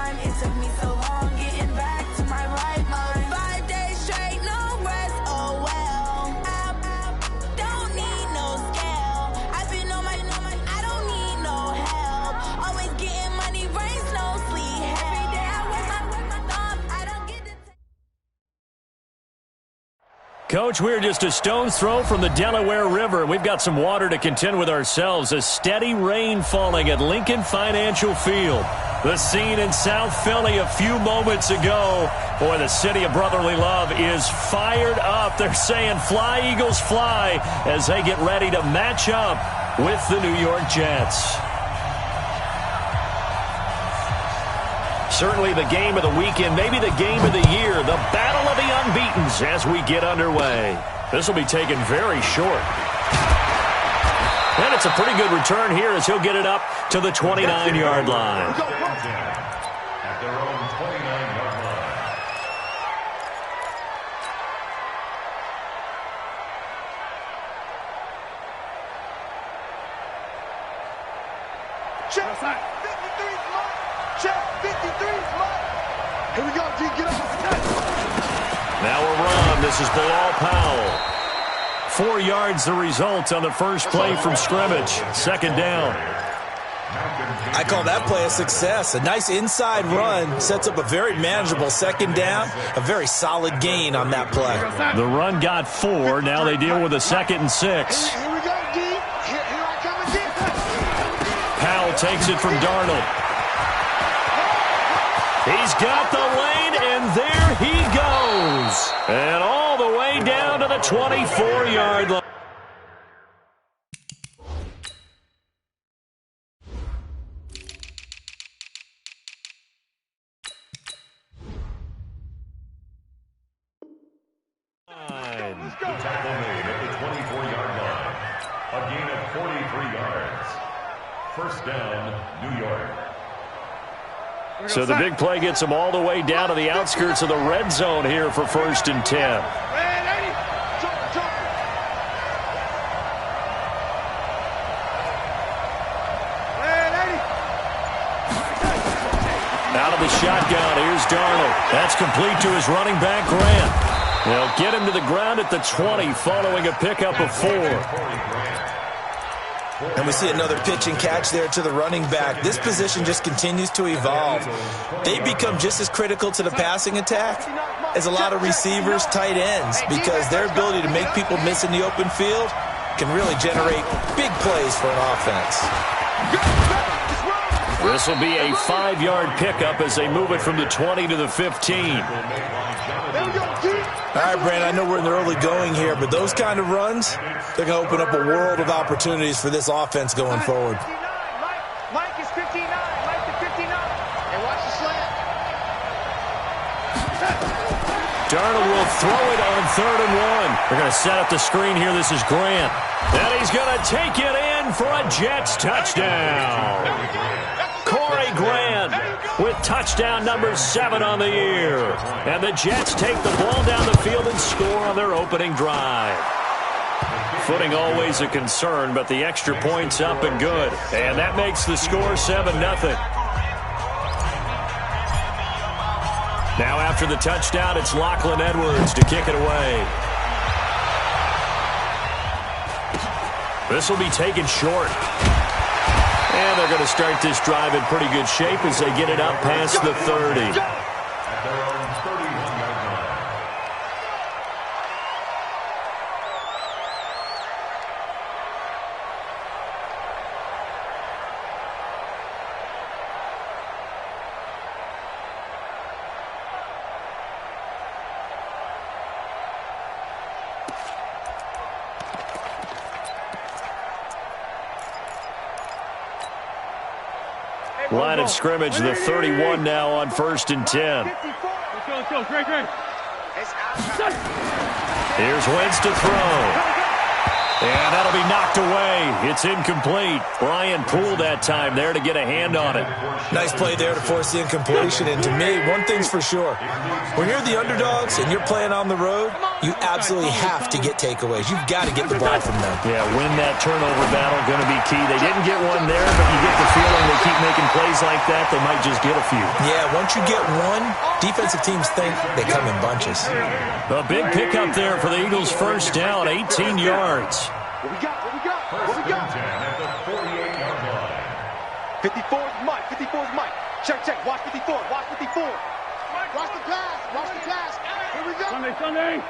time. It took me so long getting back to my right mind. 5 days straight, no rest, oh well. I don't need no scale. I've been on my, I don't need no help. Always getting money, rains, no sleep. Every day I work my thumb, I don't get the Coach, we're just a stone's throw from the Delaware River. We've got some water to contend with ourselves. A steady rain falling at Lincoln Financial Field. The scene in South Philly a few moments ago. Boy, the city of brotherly love is fired up. They're saying fly, Eagles, fly, as they get ready to match up with the New York Jets. Certainly the game of the weekend, maybe the game of the year, the battle of the unbeatens as we get underway. This will be taken very short. And it's a pretty good return here as he'll get it up to the 29-yard line. At their own 29-yard line. Check 53 mark. Check 53 mark. Here we go, D. Get up. Now a run. This is Bilal Powell. 4 yards the result on the first play from scrimmage. Second down. I call that play a success. A nice inside run sets up a very manageable second down. A very solid gain on that play. The run got 4. Now they deal with a 2nd and 6. Here we go, D. Here I come again. Powell takes it from Darnold. He's got the lane, and there he goes. And all the way down to the 24-yard line. The tackle made at the 24-yard line. A gain of 43 yards. First down, New York. So the big play gets them all the way down to the outskirts of the red zone here for 1st and 10. Out of the shotgun, here's Darnold. That's complete to his running back, Grant. They'll get him to the ground at the 20 following a pickup of 4. And we see another pitch and catch there to the running back. This position just continues to evolve. They become just as critical to the passing attack as a lot of receivers, tight ends, because their ability to make people miss in the open field can really generate big plays for an offense. This will be a 5-yard pickup as they move it from the 20 to the 15. All right, Brandon, I know we're in the early going here, but those kind of runs, they're going to open up a world of opportunities for this offense going forward. Mike is 59. Mike to 59. And watch the slant. Darnold will throw it on 3rd and 1. They're going to set up the screen here. This is Grant. And he's going to take it in for a Jets touchdown. Corey Grant with touchdown number 7 on the year. And the Jets take the ball down the field and score on their opening drive. Footing always a concern, but the extra point's up and good. And that makes the score 7-0. Now after the touchdown, it's Lachlan Edwards to kick it away. This will be taken short. And they're going to start this drive in pretty good shape as they get it up past the 30. At their own 31-yard line. Line of scrimmage, the 31 now on 1st and 10. Let's go. Great. Here's Wentz to throw. And that'll be knocked away. It's incomplete. Brian Poole that time there to get a hand on it. Nice play there to force the incompletion. And to me, one thing's for sure. When you're the underdogs and you're playing on the road, you absolutely have to get takeaways. You've got to get the ball from them. Yeah, win that turnover battle, going to be key. They didn't get one there, but you get the feeling they keep making plays like that, they might just get a few. Yeah, once you get one, defensive teams think they come in bunches. A big pickup there for the Eagles' first down, 18 yards. What we got? What we got? What we got? At the 48-yard line. 54 is Mike. 54 is Mike. Check, check. Watch 54. Watch 54. Watch the pass. Watch the pass. Here we go. Sunday.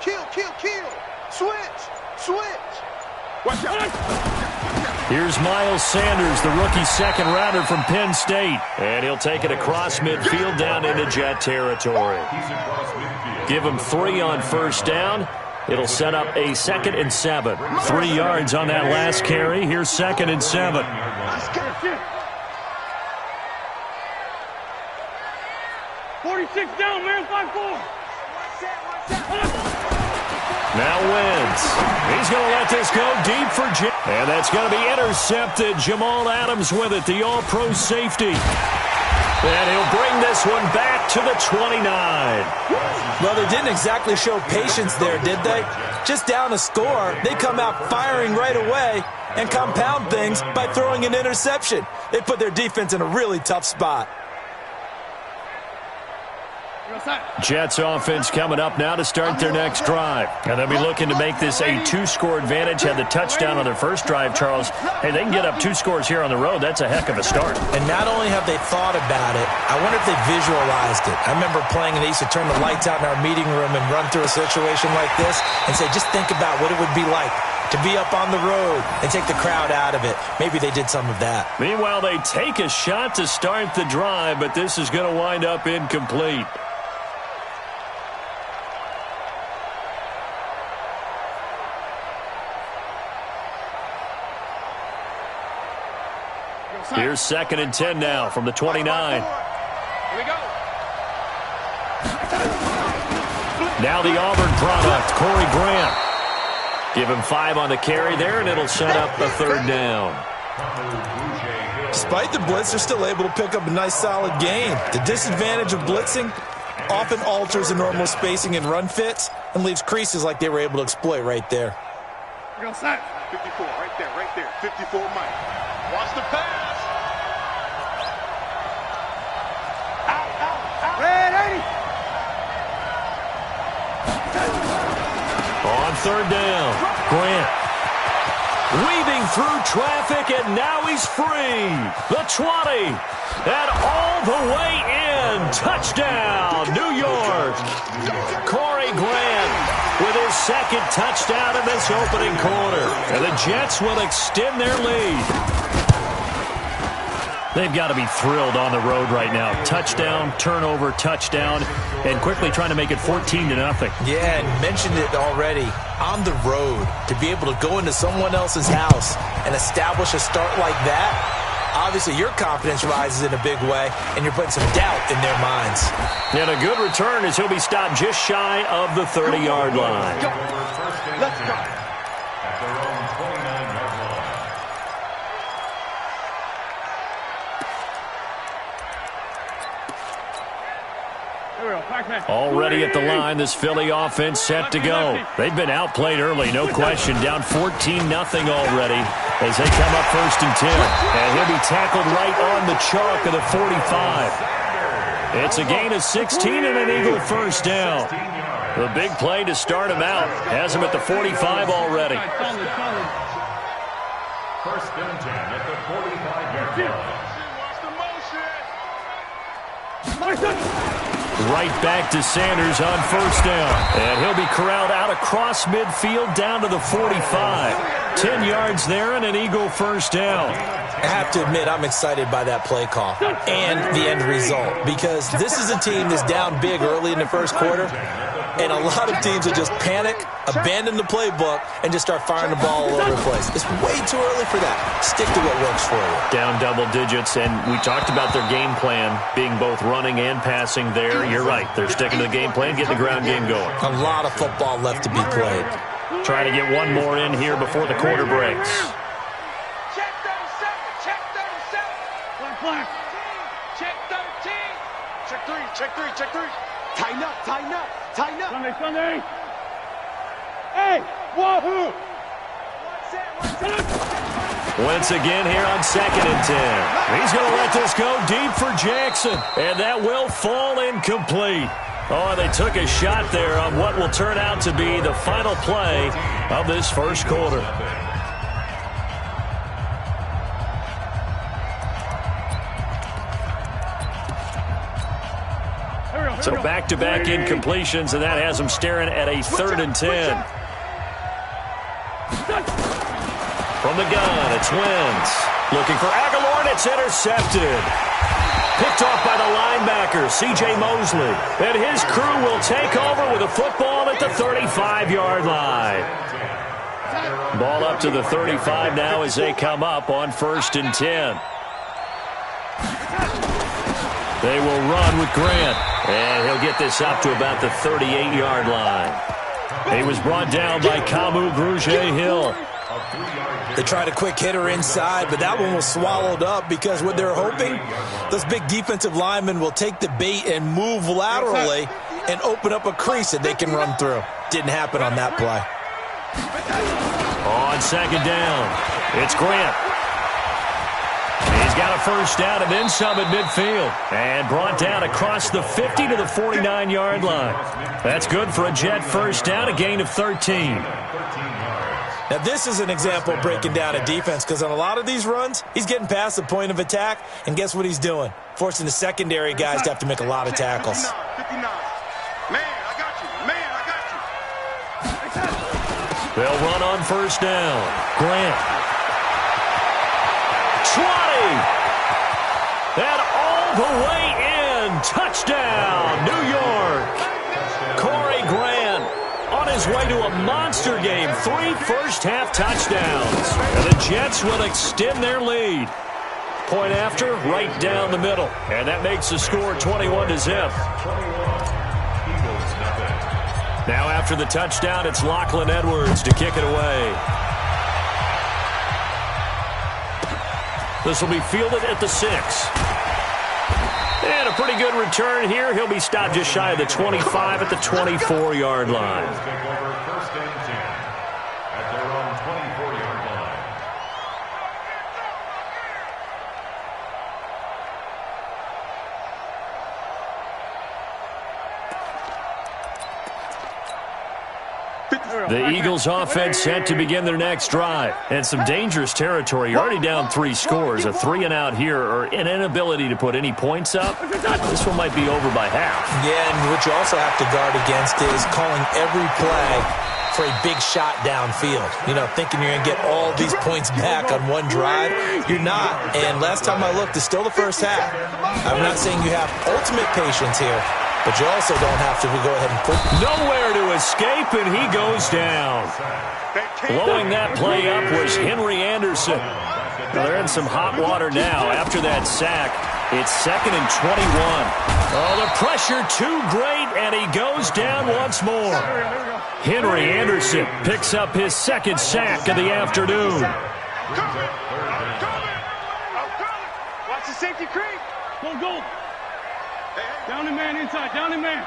Kill, kill, kill. Switch. Switch. Watch out. Here's Miles Sanders, the rookie second rounder from Penn State. And he'll take it across midfield down into Jet territory. Give him 3 on first down. It'll set up a 2nd and 7. 3 yards on that last carry. Here's 2nd and 7. Let's go. 46 down, man. 5-4. Now wins. He's going to let this go deep for Jim. And that's going to be intercepted. Jamal Adams with it, the all-pro safety. And he'll bring this one back to the 29. Well, they didn't exactly show patience there, did they? Just down a score, they come out firing right away and compound things by throwing an interception. They put their defense in a really tough spot. Jets offense coming up now to start their next drive. And they'll be looking to make this a 2-score advantage. Had the touchdown on their first drive, Charles. Hey, they can get up 2 scores here on the road. That's a heck of a start. And not only have they thought about it, I wonder if they visualized it. I remember playing and they used to turn the lights out in our meeting room and run through a situation like this and say, just think about what it would be like to be up on the road and take the crowd out of it. Maybe they did some of that. Meanwhile, they take a shot to start the drive, but this is going to wind up incomplete. Here's 2nd and 10 now from the 29. Here we go. Now the Auburn product, Corey Grant. Give him 5 on the carry there, and it'll set up the 3rd down. Despite the blitz, they're still able to pick up a nice solid gain. The disadvantage of blitzing often alters the normal spacing and run fits and leaves creases like they were able to exploit right there. Go set. 54, right there. 54, Mike. Watch the pass. Red 80. On 3rd down, Grant. Weaving through traffic, and now he's free. The 20. And all the way in. Touchdown, New York. Corey Grant with his 2nd touchdown in this opening quarter. And the Jets will extend their lead. They've got to be thrilled on the road right now. Touchdown, turnover, touchdown, and quickly trying to make it 14-0. Yeah, and mentioned it already. On the road, to be able to go into someone else's house and establish a start like that, obviously your confidence rises in a big way, and you're putting some doubt in their minds. And a good return as he'll be stopped just shy of the 30-yard line. Let's go. At their own 29-yard line. Already at the line, this Philly offense set to go. They've been outplayed early, no question. Down 14-0 already as they come up 1st and 10. And he'll be tackled right on the chalk of the 45. It's a gain of 16 and an Eagle first down. The big play to start him out has him at the 45 already. 1st and 10 at the 45-yard line. Right back to Sanders on 1st down. And he'll be corralled out across midfield down to the 45. 10 yards there and an Eagle first down. I have to admit, I'm excited by that play call and the end result, because this is a team that's down big early in the 1st quarter, and a lot of teams will just panic, abandon the playbook, and just start firing the ball all over the place. It's way too early for that. Stick to what works for you. Down double digits, and we talked about their game plan being both running and passing there. You're right. They're sticking to the game plan, getting the ground game going. A lot of football left to be played. Trying to get one more in here before the quarter breaks. Check 37. Check 37. Black. Check 13. Check three, check three, check three. Tighten up, tighten up, tighten up. Sunday. Hey, wahoo! Once again here on 2nd and 10. He's going to let this go deep for Jackson. And that will fall incomplete. Oh, they took a shot there on what will turn out to be the final play of this first quarter. So back-to-back incompletions, and that has them staring at a 3rd and 10. From the gun, it's Wentz. Looking for Aguilar, and it's intercepted. Picked off by the linebacker, C.J. Mosley. And his crew will take over with a football at the 35-yard line. Ball up to the 35 now as they come up on 1st and 10. They will run with Grant. And he'll get this up to about the 38-yard line. He was brought down by Kamu Grugier-Hill. They tried a quick hitter inside, but that one was swallowed up because what they're hoping, those big defensive linemen will take the bait and move laterally and open up a crease that they can run through. Didn't happen on that play. On 2nd down, it's Grant. He's got a first down and then some at midfield. And brought down across the 50 to the 49-yard line. That's good for a Jet first down, a gain of 13. Now, this is an example of breaking down a defense because on a lot of these runs, he's getting past the point of attack, and guess what he's doing? Forcing the secondary guys to have to make a lot of tackles. 59. Man, I got you. Man, I got you. They'll run on first down. Grant. 20. And all the way in. Touchdown, New York. Corey Grant on his way to a monster game. 3 first-half touchdowns. And the Jets will extend their lead. Point after, right down the middle. And that makes the score 21-0. Now after the touchdown, it's Lachlan Edwards to kick it away. This will be fielded at the 6. And a pretty good return here. He'll be stopped just shy of the 25 at the 24-yard line. The Eagles offense set to begin their next drive. And some dangerous territory. You're already down 3 scores. A 3-and-out here or an inability to put any points up. This one might be over by half. Yeah, and what you also have to guard against is calling every play for a big shot downfield. You know, thinking you're going to get all these points back on one drive. You're not. And last time I looked, it's still the first half. I'm not saying you have ultimate patience here, but you also don't have to go ahead and put... Nowhere to escape, and he goes down. Blowing that play up was Henry Anderson. Now they're in some hot water now after that sack. It's 2nd and 21. Oh, the pressure too great, and he goes down once more. Henry Anderson picks up his 2nd sack of the afternoon. Watch the safety creep. Go. Down the man inside. Down the man.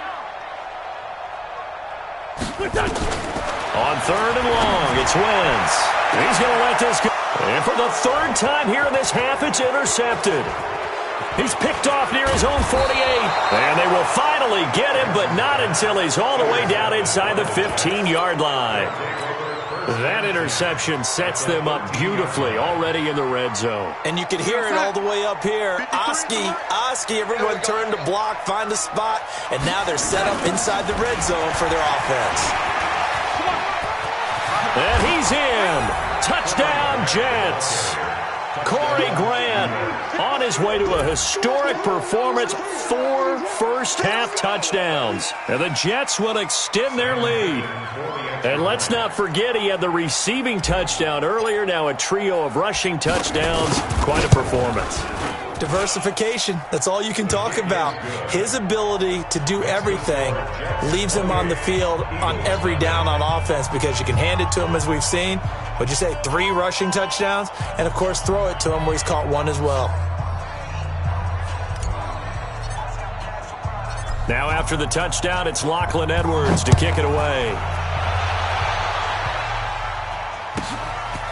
On 3rd and long, it's Wentz. He's going to let this go. And for the 3rd time here in this half, it's intercepted. He's picked off near his own 48. And they will finally get him, but not until he's all the way down inside the 15-yard line. That interception sets them up beautifully already in the red zone. And you can hear it all the way up here. Oski, everyone turned to block, find a spot, and now they're set up inside the red zone for their offense. And he's in. Touchdown, Jets. Corey Grant on his way to a historic performance, 4 first-half touchdowns. And the Jets will extend their lead. And let's not forget he had the receiving touchdown earlier, now a trio of rushing touchdowns. Quite a performance. Diversification, that's all you can talk about. His ability to do everything leaves him on the field on every down on offense because you can hand it to him, as we've seen. What'd you say, 3 rushing touchdowns? And, of course, throw it to him where he's caught 1 as well. Now after the touchdown, it's Lachlan Edwards to kick it away.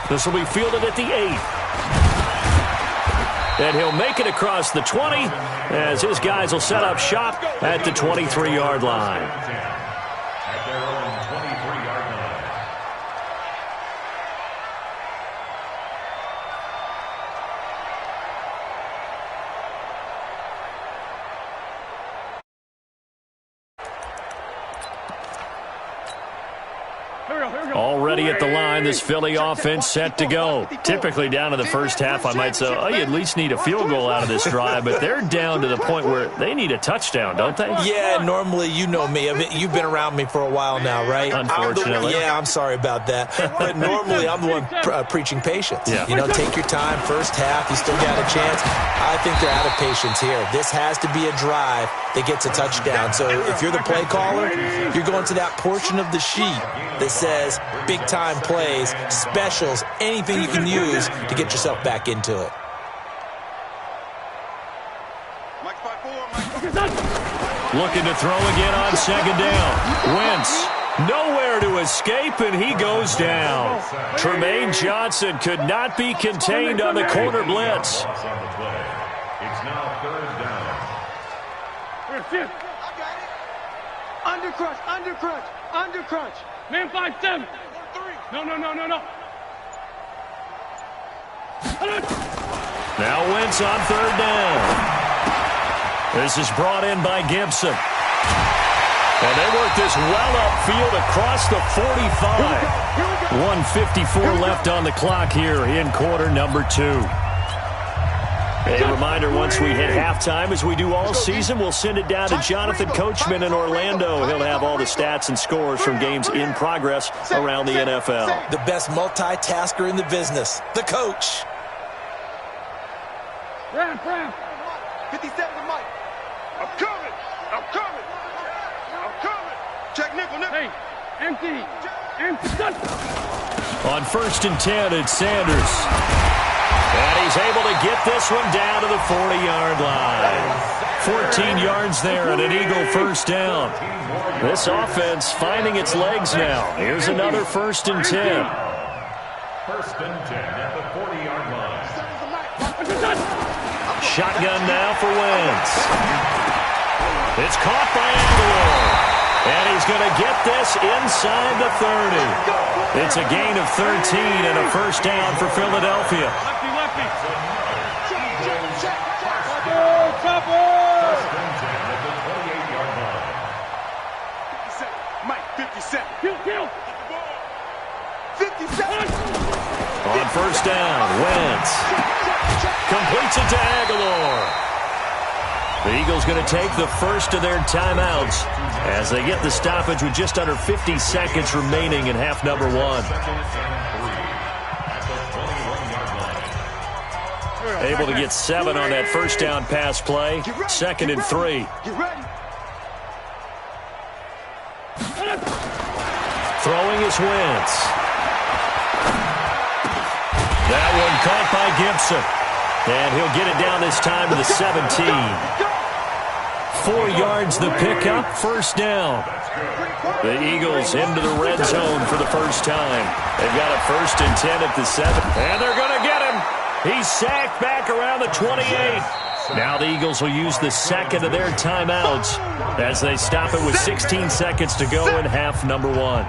This will be fielded at the 8. And he'll make it across the 20 as his guys will set up shop at the 23-yard line. At their own 23-yard line. Already at the line, this Philly offense set to go. Typically down to the first half, I might say, oh, you at least need a field goal out of this drive, but they're down to the point where they need a touchdown, don't they? Yeah, normally, you know me. You've been around me for a while now, right? Unfortunately. I'm sorry about that. But normally, I'm the one preaching patience. Yeah. You know, take your time, first half, you still got a chance. I think they're out of patience here. This has to be a drive that gets a touchdown. So if you're the play caller, you're going to that portion of the sheet that says big-time plays, specials, anything you can use to get yourself back into it. Looking to throw again on second down. Wentz, nowhere to escape, and he goes down. Tremaine Johnson could not be contained on the corner blitz. It's now 3rd down. Undercrunch. Man 5-7. No. Now Wentz on 3rd down. This is brought in by Gibson. And they work this well upfield across the 45. 1:54 left on the clock here in quarter number 2. A reminder, once we hit halftime, as we do all season, we'll send it down to Jonathan Coachman in Orlando. He'll have all the stats and scores from games in progress around the NFL. The best multitasker in the business, the coach. Ram. 57 to Mike. I'm coming. Check nickel. Hey, empty. On 1st and 10, it's Sanders. And he's able to get this one down to the 40-yard line. 14 yards there and an Eagle first down. This offense finding its legs now. Here's another 1st and 10. 1st and 10 at the 40-yard line. Shotgun now for Wentz. It's caught by Aguilar. And he's going to get this inside the 30. It's a gain of 13 and a first down for Philadelphia. Lefty. First and 10 at the 28-yard line. 57. Mike, 57. Kill. 57. On first down, Wentz completes it to Aguilar. The Eagles going to take the first of their timeouts as they get the stoppage with just under 50 seconds remaining in half number 1. Able to get 7 on that first down pass play. 2nd and 3. Throwing is Wentz. That one caught by Gibson. And he'll get it down this time to the 17. 4 yards the pickup, first down. The Eagles into the red zone for the first time. They've got a 1st and 10 at the 7. And they're going to get him. He's sacked back around the 28. Now the Eagles will use the 2nd of their timeouts as they stop it with 16 seconds to go in half number 1.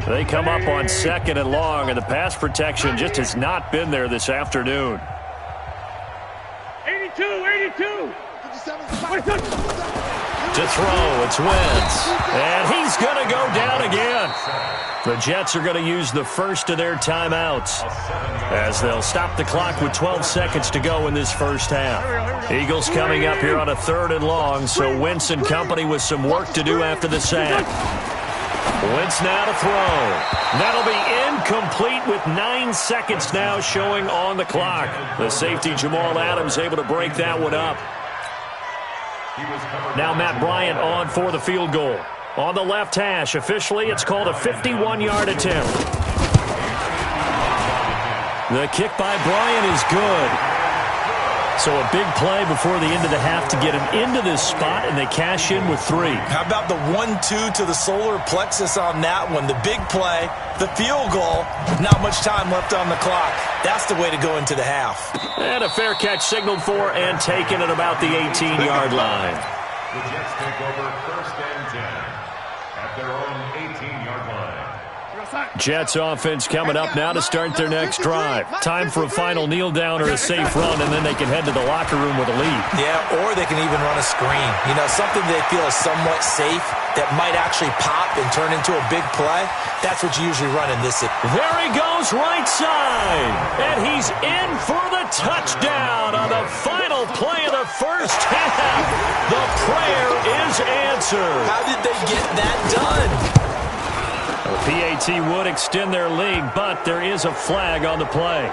They come up on 2nd and long, and the pass protection just has not been there this afternoon. 82. To throw, it's Wentz. And he's going to go down again. The Jets are going to use the first of their timeouts as they'll stop the clock with 12 seconds to go in this first half. Eagles coming up here on a 3rd and long, so Wentz and company with some work to do after the sack. Wentz now to throw. That'll be incomplete with 9 seconds now showing on the clock. The safety Jamal Adams able to break that one up. Now Matt Bryant on for the field goal. On the left hash, officially it's called a 51-yard attempt. The kick by Bryant is good. So a big play before the end of the half to get him into this spot, and they cash in with 3. How about the 1-2 to the solar plexus on that one? The big play, the field goal, not much time left on the clock. That's the way to go into the half. And a fair catch signaled for and taken at about the 18-yard line. The Jets take over 1st and 10 at their own 18-yard line. Jets offense coming up now to start their next drive. Time for a final kneel down or a safe run, and then they can head to the locker room with a lead. Yeah, or they can even run a screen. You know, something they feel is somewhat safe that might actually pop and turn into a big play. That's what you usually run in this. There he goes right side, and he's in for the touchdown on the final play of the first half. The prayer is answered. How did they get that done? The PAT would extend their lead, but there is a flag on the play.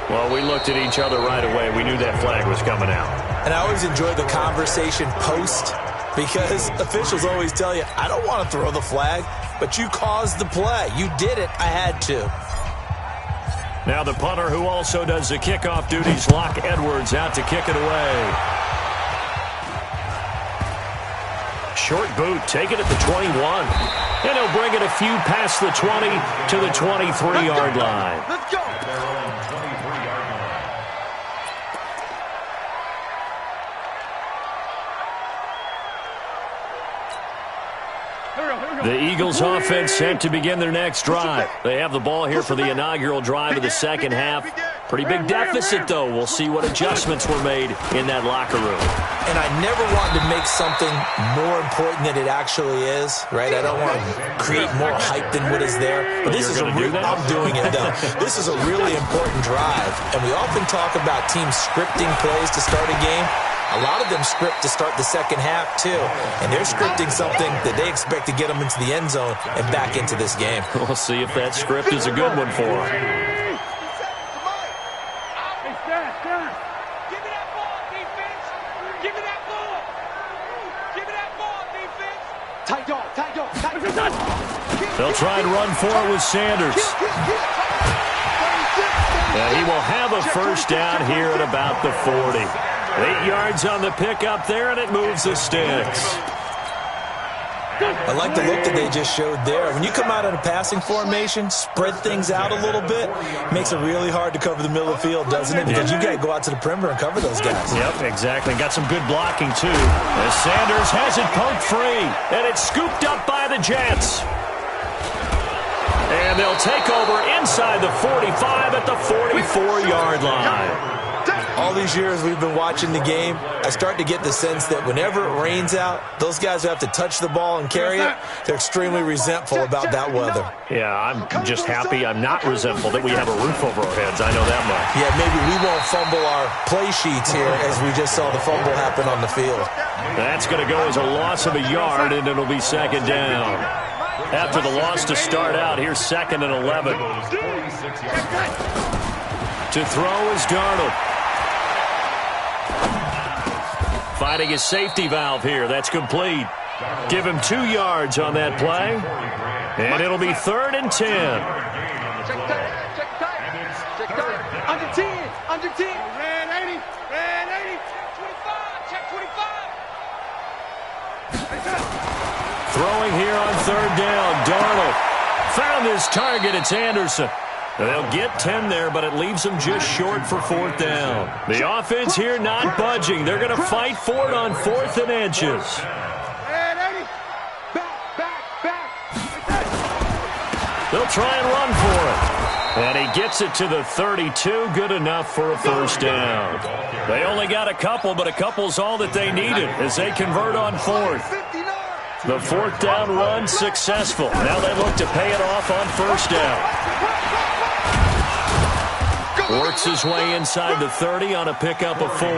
Well, we looked at each other right away. We knew that flag was coming out. And I always enjoy the conversation post because officials always tell you, I don't want to throw the flag, but you caused the play. You did it. I had to. Now the punter who also does the kickoff duties, Locke Edwards, out to kick it away. Short boot, take it at the 21. And he'll bring it a few past the 20 to the 23-yard line. Let's go. Their own 23-yard line. The Eagles offense set to begin their next drive. They have the ball here for the inaugural drive of the second half. Pretty big deficit, though. We'll see what adjustments were made in that locker room. And I never want to make something more important than it actually is, right? I don't want to create more hype than what is there. But this is I'm doing it, though. This is a really important drive. And we often talk about teams scripting plays to start a game. A lot of them script to start the second half, too. And they're scripting something that they expect to get them into the end zone and back into this game. We'll see if that script is a good one for them. They'll try and run for it with Sanders. He will have a first down here at about the 40. 8 yards on the pickup there, and it moves the sticks. I like the look that they just showed there. When you come out in a passing formation, spread things out a little bit, makes it really hard to cover the middle of the field, doesn't it? Because you got to go out to the perimeter and cover those guys. Yep, exactly. Got some good blocking, too. As Sanders has it poked free, and it's scooped up by the Jets. And they'll take over inside the 45 at the 44-yard line. All these years we've been watching the game, I start to get the sense that whenever it rains out, those guys who have to touch the ball and carry it, they're extremely resentful about that weather. Yeah, I'm just happy I'm not resentful that we have a roof over our heads. I know that much. Yeah, maybe we won't fumble our play sheets here as we just saw the fumble happen on the field. That's going to go as a loss of a yard, and it'll be second down. After the loss to start out, here's 2nd and 11. To throw is Darnold. Finding his safety valve here. That's complete. Give him 2 yards on that play. And it'll be 3rd and 10. Check tight. Under 10. Under 10. Red 80. Red 80. 25. Check 25. Throwing here on 3rd down. Darnold found his target. It's Anderson. They'll get 10 there, but it leaves them just short for 4th down. The offense here not budging. They're going to fight for it on 4th and inches. They'll try and run for it. And he gets it to the 32. Good enough for a first down. They only got a couple, but a couple's all that they needed as they convert on 4th. The 4th down run successful. Now they look to pay it off on 1st down. Works his way inside the 30 on a pickup of 4.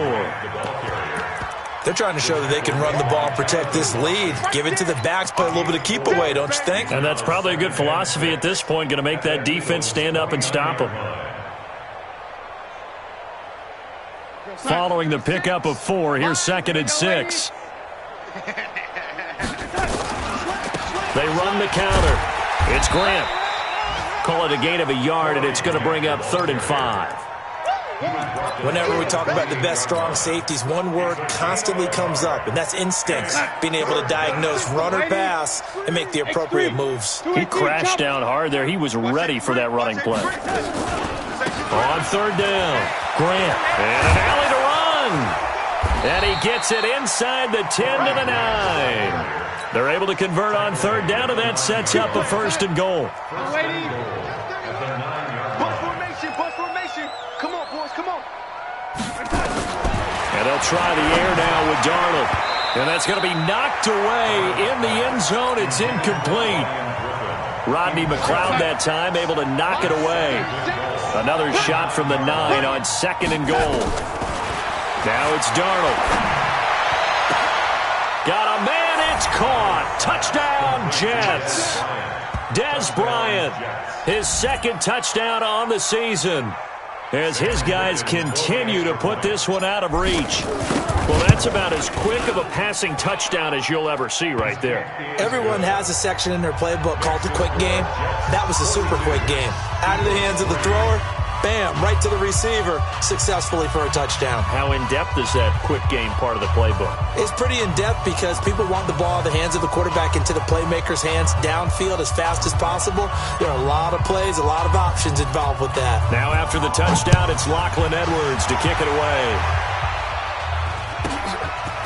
They're trying to show that they can run the ball and protect this lead. Give it to the backs, play a little bit of keep away, don't you think? And that's probably a good philosophy at this point, going to make that defense stand up and stop them. Following the pickup of 4, here's 2nd and 6. They run the counter. It's Grant. Call it a gain of a yard, and it's going to bring up 3rd and 5. Whenever we talk about the best strong safeties, one word constantly comes up, and that's instincts. Being able to diagnose run or pass and make the appropriate moves. He crashed down hard there. He was ready for that running play. On 3rd down, Grant. And an alley to run. And he gets it inside the 10 to the 9. They're able to convert on 3rd down, and that sets up a 1st and goal. Bus formation. Come on, boys, come on. And they'll try the air now with Darnold. And that's going to be knocked away in the end zone. It's incomplete. Rodney McLeod that time able to knock it away. Another shot from the 9 on 2nd and goal. Now it's Darnold. Got a man. It's caught. Touchdown, Jets. Dez Bryant, his 2nd touchdown on the season, as his guys continue to put this one out of reach. Well, that's about as quick of a passing touchdown as you'll ever see right there. Everyone has a section in their playbook called the quick game. That was a super quick game. Out of the hands of the thrower, bam, right to the receiver, successfully for a touchdown. How in-depth is that quick game part of the playbook? It's pretty in-depth because people want the ball in the hands of the quarterback into the playmaker's hands downfield as fast as possible. There are a lot of plays, a lot of options involved with that. Now after the touchdown, it's Lachlan Edwards to kick it away.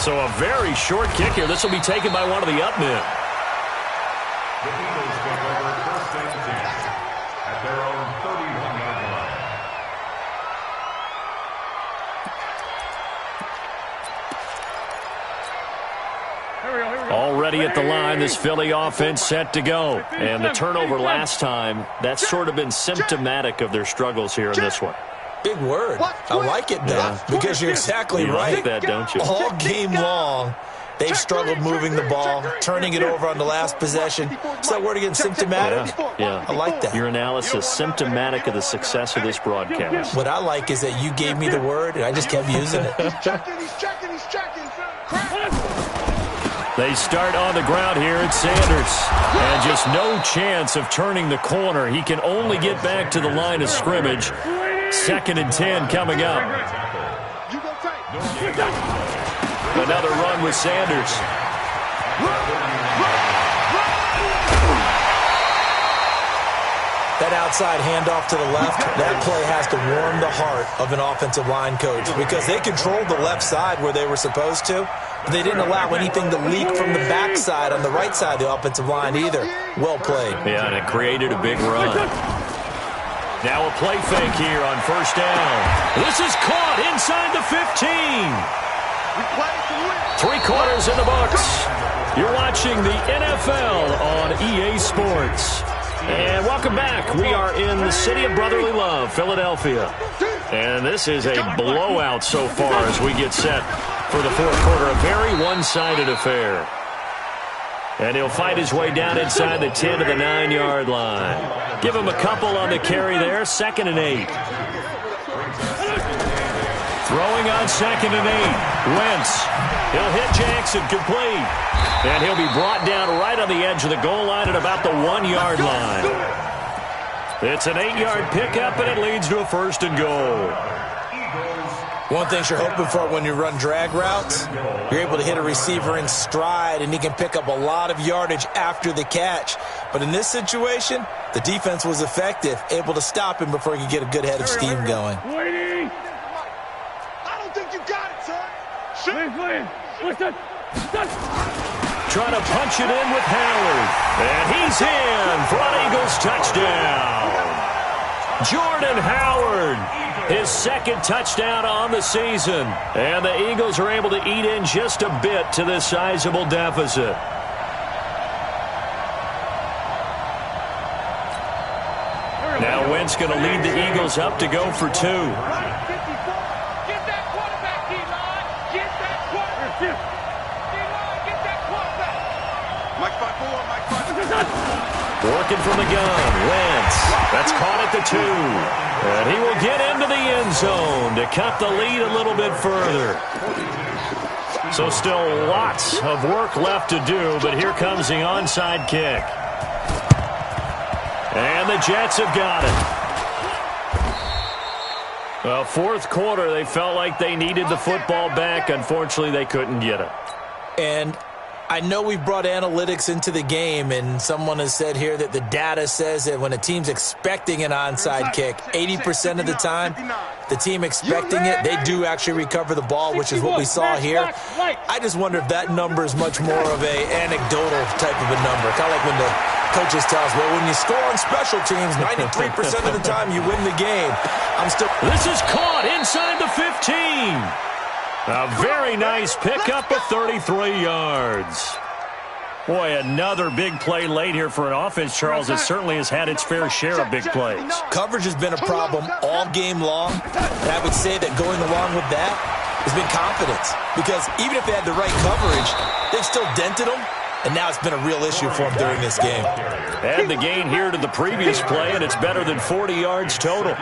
So a very short kick here. This will be taken by one of the up men. The Eagles take over 1st and 10 at their own 31-yard line. Already at the line, this Philly offense set to go. And the turnover last time, that's sort of been symptomatic of their struggles here in this one. Big word. I like it, though, because you're exactly you right. like that, don't you? All game long, they've struggled moving the ball, turning it over on the last possession. Is that word again, symptomatic? Yeah. I like that. Your analysis, symptomatic of the success of this broadcast. What I like is that you gave me the word, and I just kept using it. He's checking. They start on the ground here at Sanders. And just no chance of turning the corner. He can only get back to the line of scrimmage. 2nd and 10 coming up. Another run with Sanders. That outside handoff to the left, that play has to warm the heart of an offensive line coach because they controlled the left side where they were supposed to, but they didn't allow anything to leak from the backside on the right side of the offensive line either. Well played. Yeah, and it created a big run. Now a play fake here on 1st down. This is caught inside the 15. 3 quarters in the books. You're watching the NFL on EA Sports. And welcome back. We are in the city of brotherly love, Philadelphia. And this is a blowout so far as we get set for the 4th quarter. A very one-sided affair. And he'll fight his way down inside the 10 to the 9-yard line. Give him a couple on the carry there. 2nd and 8. Throwing on 2nd and 8. Wentz. He'll hit Jackson complete. And he'll be brought down right on the edge of the goal line at about the 1-yard line. It's an 8-yard pickup, and it leads to a 1st and goal. One thing you're hoping for when you run drag routes, you're able to hit a receiver in stride, and he can pick up a lot of yardage after the catch. But in this situation, the defense was effective, able to stop him before he could get a good head of steam going. I don't think you got it, son. Listen. Trying to punch it in with Howard. And he's in for an Eagles touchdown. Jordan Howard, his 2nd touchdown on the season. And the Eagles are able to eat in just a bit to this sizable deficit. Now Wentz going to lead the Eagles up to go for 2. Working from the gun. Wentz. That's caught at the 2. And he will get into the end zone to cut the lead a little bit further. So still lots of work left to do, but here comes the onside kick. And the Jets have got it. Well, fourth quarter, they felt like they needed the football back. Unfortunately, they couldn't get it. And I know we've brought analytics into the game, and someone has said here that the data says that when a team's expecting an onside kick, 80% of the time, the team expecting it, they do actually recover the ball, which is what we saw here. I just wonder if that number is much more of a anecdotal type of a number. Kind of like when the coaches tell us, well, when you score on special teams, 93% of the time you win the game. This is caught inside the 15. A very nice pickup of 33 yards. Boy, another big play late here for an offense, Charles, that certainly has had its fair share of big plays. Coverage has been a problem all game long, and I would say that going along with that has been confidence. Because even if they had the right coverage, they've still dented them, and now it's been a real issue for them during this game. Add the gain here to the previous play, and it's better than 40 yards total.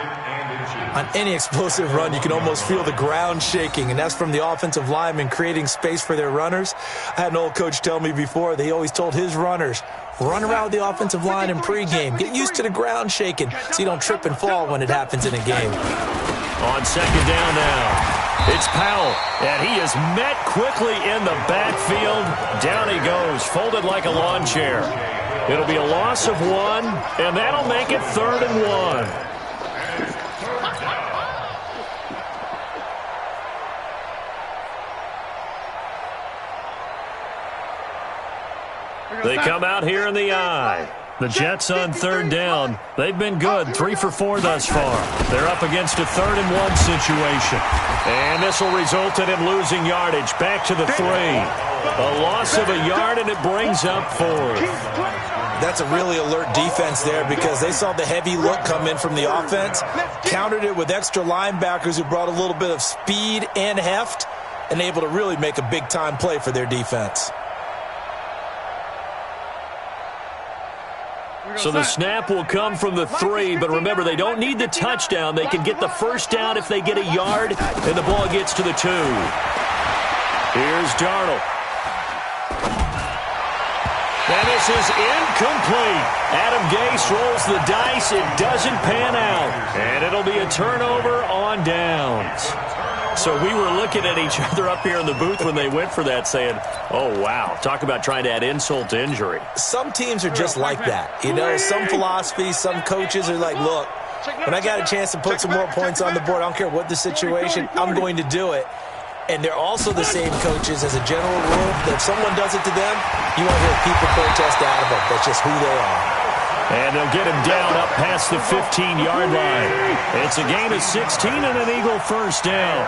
On any explosive run, you can almost feel the ground shaking, and that's from the offensive linemen creating space for their runners. I had an old coach tell me before that he always told his runners, run around the offensive line in pregame. Get used to the ground shaking so you don't trip and fall when it happens in a game. On second down now, it's Powell, and he is met quickly in the backfield. Down he goes, folded like a lawn chair. It'll be a loss of 1, and that'll make it 3rd and 1. They come out here in the eye. The Jets on third down. They've been good, 3 for 4 thus far. They're up against a 3rd and 1 situation. And this will result in him losing yardage. Back to the 3. A loss of a yard, and it brings up 4th. That's a really alert defense there because they saw the heavy look come in from the offense, countered it with extra linebackers who brought a little bit of speed and heft, and able to really make a big-time play for their defense. So the snap will come from the 3, but remember, they don't need the touchdown. They can get the first down if they get a yard, and the ball gets to the 2. Here's Darnold. And this is incomplete. Adam Gase rolls the dice. It doesn't pan out. And it'll be a turnover on downs. So we were looking at each other up here in the booth when they went for that saying, oh, wow, talk about trying to add insult to injury. Some teams are just like that. You know, some philosophies, some coaches are like, look, when I got a chance to put some more points on the board, I don't care what the situation, I'm going to do it. And they're also the same coaches as a general rule that if someone does it to them, you won't hear people protest out of it. That's just who they are. And they'll get him down up past the 15-yard line. It's a gain of 16 and an Eagle first down.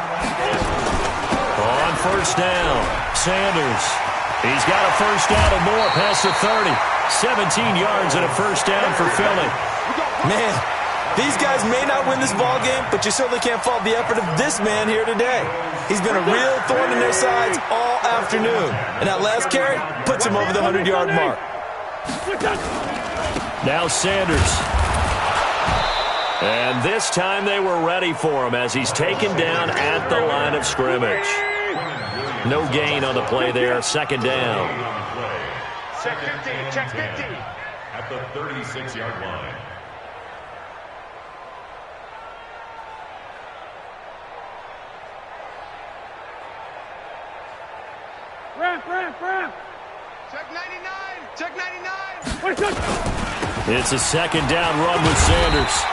On first down, Sanders. He's got a first down and more past the 30. 17 yards and a first down for Philly. Man, these guys may not win this ball game, but you certainly can't fault the effort of this man here today. He's been a real thorn in their sides all afternoon. And that last carry puts him over the 100-yard mark. Now Sanders. And this time they were ready for him as he's taken down at the line of scrimmage. No gain on the play there. Second down. Check 15. Check 15. At the 36-yard line. Ramp. Check 99. Check 99. It's a second down run with Sanders.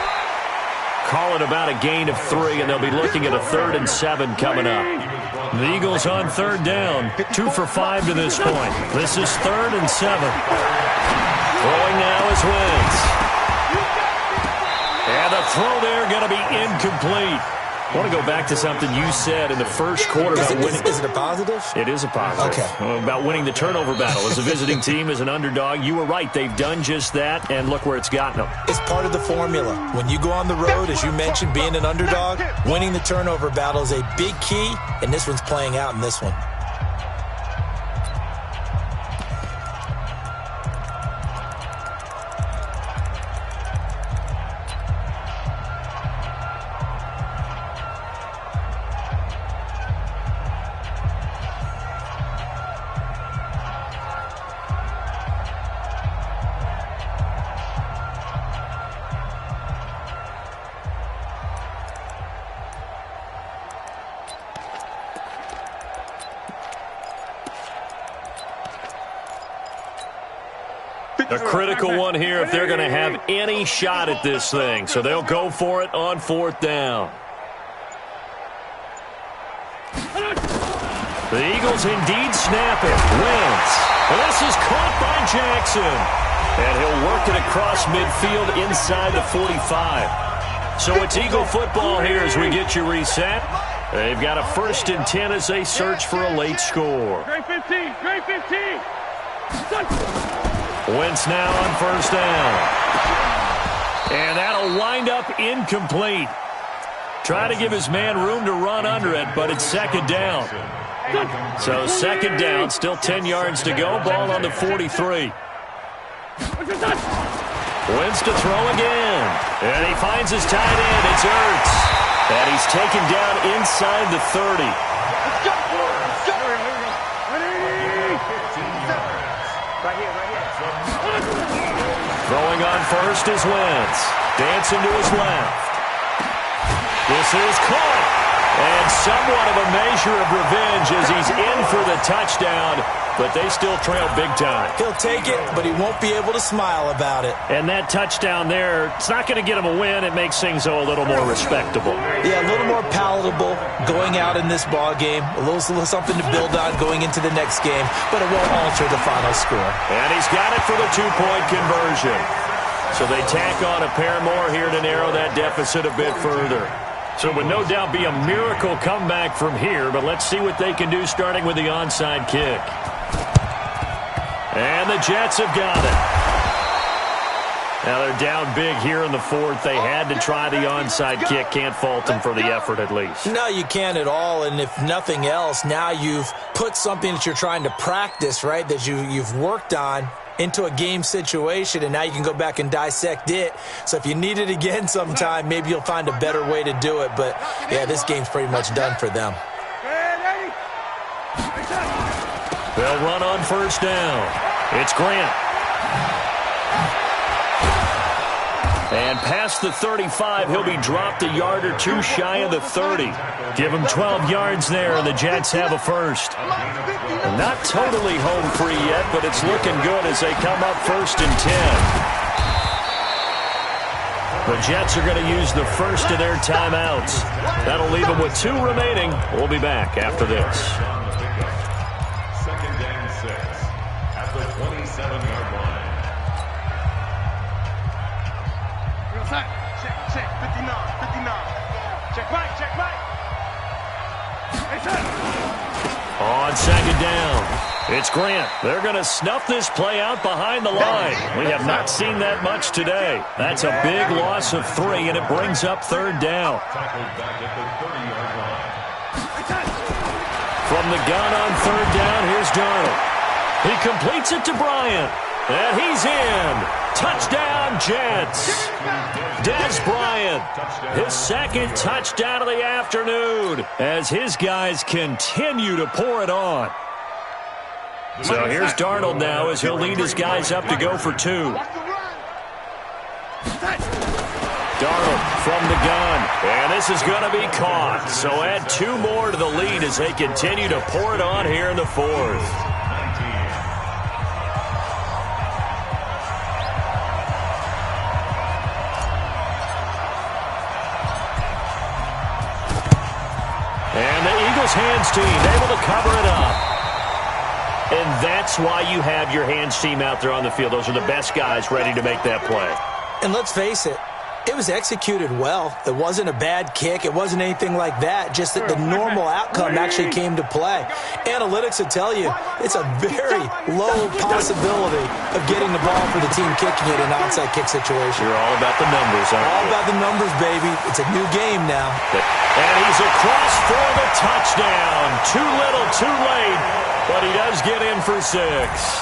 Call it about a gain of 3, and they'll be looking at a 3rd and 7 coming up. The Eagles on third down, 2 for 5 to this point. This is 3rd and 7. Throwing now is Wentz. And the throw there going to be incomplete. I want to go back to something you said in the first quarter about winning. Is it a positive? It is a positive. Okay. About winning the turnover battle. As a visiting team, as an underdog, you were right. They've done just that, and look where it's gotten them. It's part of the formula. When you go on the road, as you mentioned, being an underdog, winning the turnover battle is a big key, and this one's playing out in this one. A critical one here if they're going to have any shot at this thing. So they'll go for it on 4th down. The Eagles indeed snap it. Wins. And this is caught by Jackson. And he'll work it across midfield inside the 45. So it's Eagle football here as we get you reset. They've got a 1st and 10 as they search for a late score. Great 15. Great 15. Wentz now on 1st down. And that'll wind up incomplete. Try to give his man room to run under it, but it's 2nd down. So 2nd down, still 10 yards to go. Ball on the 43. Wentz to throw again. And he finds his tight end. It's Ertz. And he's taken down inside the 30. Throwing on 1st is Wentz. Dancing to his left. This is caught. And somewhat of a measure of revenge as he's in for the touchdown, but they still trail big time. He'll take it, but he won't be able to smile about it. And that touchdown there, it's not going to get him a win. It makes things a little more respectable. Yeah, a little more palatable going out in this ball game. A little something to build on going into the next game, but it won't alter the final score. And he's got it for the 2-point conversion. So they tack on a pair more here to narrow that deficit a bit further. So it would no doubt be a miracle comeback from here, but let's see what they can do starting with the onside kick. And the Jets have got it. Now they're down big here in the 4th. They had to try the onside kick. Can't fault them for the effort at least. No, you can't at all, and if nothing else, now you've put something that you're trying to practice, right, that you've worked on into a game situation, and now you can go back and dissect it. So if you need it again sometime, maybe you'll find a better way to do it. But, yeah, this game's pretty much done for them. They'll run on 1st down. It's Grant. And past the 35, he'll be dropped a yard or two shy of the 30. Give him 12 yards there, and the Jets have a 1st. And not totally home free yet, but it's looking good as they come up 1st and 10. The Jets are going to use the 1st of their timeouts. That'll leave them with 2 remaining. We'll be back after this. 2nd and 6 at the 27-yard line. Check, 59. Check right. On 2nd down, it's Grant. They're going to snuff this play out behind the line. We have not seen that much today. That's a big loss of 3, and it brings up 3rd down. Tackled back at the 30-yard line. From the gun on 3rd down, here's Darnold. He completes it to Bryant, and he's in. Touchdown, Jets. Des Bryant, his 2nd touchdown of the afternoon as his guys continue to pour it on. So here's Darnold now as he'll lead his guys up to go for 2. Darnold from the gun, and this is going to be caught. So add 2 more to the lead as they continue to pour it on here in the 4th. And the Eagles hands team able to cover it up. And that's why you have your hands team out there on the field. Those are the best guys ready to make that play. And let's face it, it was executed well. It wasn't a bad kick. It wasn't anything like that. Just that the normal outcome actually came to play. Analytics will tell you it's a very low possibility of getting the ball for the team kicking it in an onside kick situation. You're all about the numbers, aren't you? All about the numbers, baby. It's a new game now. And he's across for the touchdown. Too little, too late. But he does get in for 6.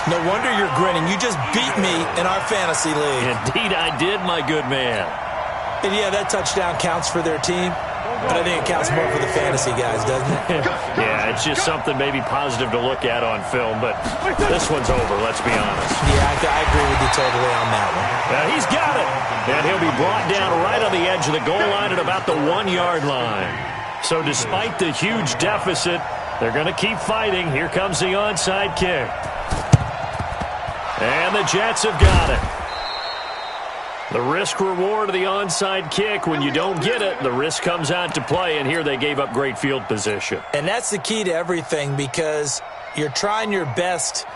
No wonder you're grinning. You just beat me in our fantasy league. Indeed I did, my good man. And, yeah, that touchdown counts for their team, but I think it counts more for the fantasy guys, doesn't it? Yeah, it's just something maybe positive to look at on film, but this one's over, let's be honest. Yeah, I agree with you totally on that one. Now he's got it, and he'll be brought down right on the edge of the goal line at about the 1-yard line. So despite the huge deficit, they're going to keep fighting. Here comes the onside kick. And the Jets have got it. The risk-reward of the onside kick, when you don't get it, the risk comes out to play, and here they gave up great field position. And that's the key to everything, because you're trying your best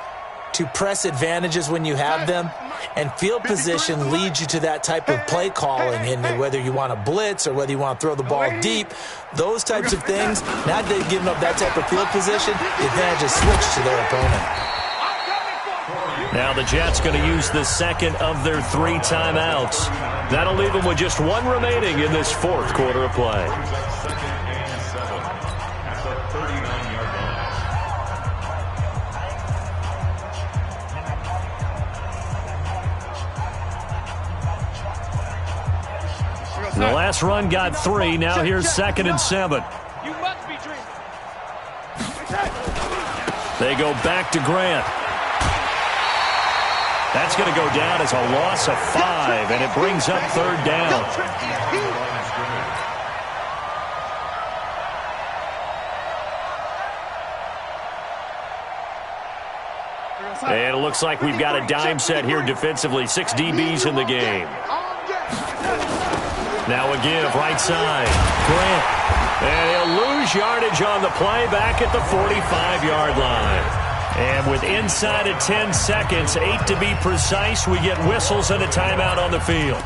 to press advantages when you have them, and field position leads you to that type of play calling, and whether you want to blitz or whether you want to throw the ball deep, those types of things, now that they've given up that type of field position, the advantage is switched to their opponent. Now the Jets going to use the second of their 3 timeouts. That'll leave them with just 1 remaining in this 4th quarter of play. The last run got 3. Now here's 2nd and 7. You must be dreaming. They go back to Grant. That's going to go down as a loss of 5, and it brings up 3rd down. And it looks like we've got a dime set here defensively. 6 DBs in the game. Now a give, right side. Grant. And he'll lose yardage on the play back at the 45-yard line. And with inside of 10 seconds, 8 to be precise, we get whistles and a timeout on the field.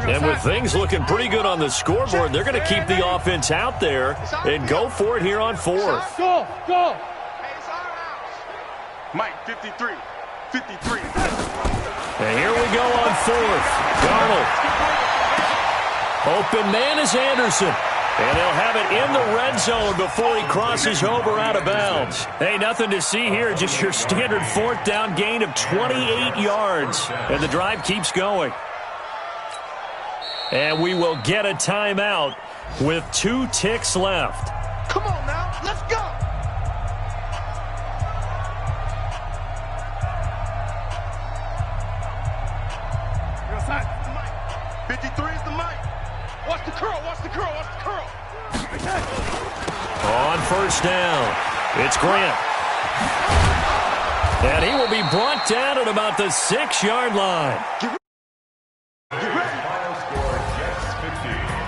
And with things looking pretty good on the scoreboard, they're going to keep the offense out there and go for it here on 4th. Go, go. Mike, 53, 53. And here we go on 4th. Darnold. Open man is Anderson. And they'll have it in the red zone before he crosses over out of bounds. Hey, nothing to see here. Just your standard 4th down gain of 28 yards. And the drive keeps going. And we will get a timeout with 2 ticks left. Come on now, let's go. You're outside. 53 is the mic. Watch the curl, watch the curl, watch the curl. On 1st down, it's Grant. And he will be brought down at about the 6-yard line.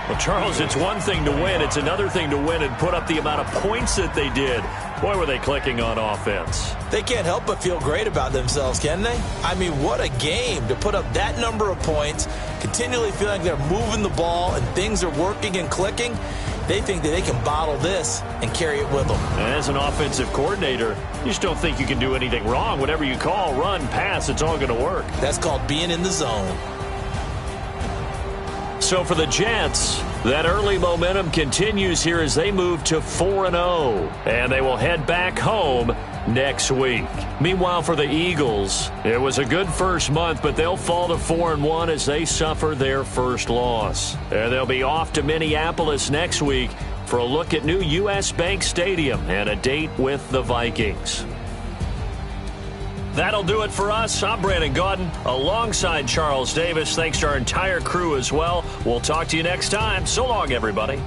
Well, Charles, it's one thing to win. It's another thing to win and put up the amount of points that they did. Boy, were they clicking on offense. They can't help but feel great about themselves, can they? I mean, what a game to put up that number of points, continually feeling like they're moving the ball and things are working and clicking. They think that they can bottle this and carry it with them. And as an offensive coordinator, you just don't think you can do anything wrong. Whatever you call, run, pass, it's all going to work. That's called being in the zone. So for the Jets, that early momentum continues here as they move to 4-0. And they will head back home next week. Meanwhile, for the Eagles, it was a good first month, but they'll fall to 4-1 as they suffer their first loss. And they'll be off to Minneapolis next week for a look at new U.S. Bank Stadium and a date with the Vikings. That'll do it for us. I'm Brandon Gaudin alongside Charles Davis. Thanks to our entire crew as well. We'll talk to you next time. So long, everybody.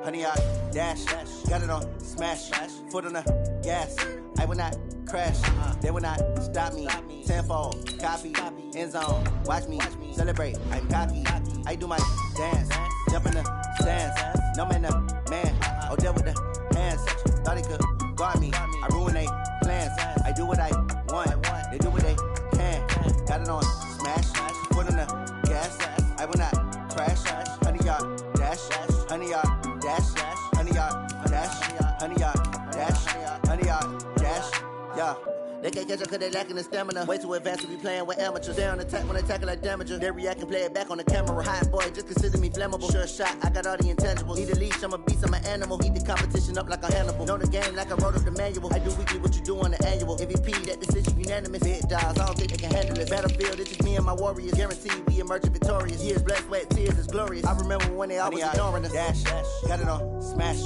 Honey, I dash, got it on smash, foot on the gas. I will not crash, they will not stop me. Tenfold, copy, end zone, watch me celebrate. I'm cocky, I do my dance, jump in the stands. No man, man, oh, deal with the hands. Thought he could guard me, I ruin they plans. I do what I want, they do what they can. Got it on smash, foot on the gas. I will not crash, honey, y'all dash, honey, y'all dash, honey, y'all dash, honey, y'all dash, honey, y'all dash, yeah. They They can't catch up cause they lacking the stamina. Way too advanced to be playing with amateurs. They on attack when they tackle like damager. They react and play it back on the camera. Hot boy, just consider me flammable. Sure shot, I got all the intangibles. Need a leash, I'm a beast, I'm an animal. Eat the competition up like a Hannibal. Know the game like I wrote up the manual. I do weekly what you do on the annual. MVP, that decision unanimous. Big dogs, I don't think they can handle it. Battlefield, it's just me and my warriors. Guaranteed we emerging victorious. Years, blood, sweat, tears is glorious. I remember when they always ignoring us. Dash, got it on, smash,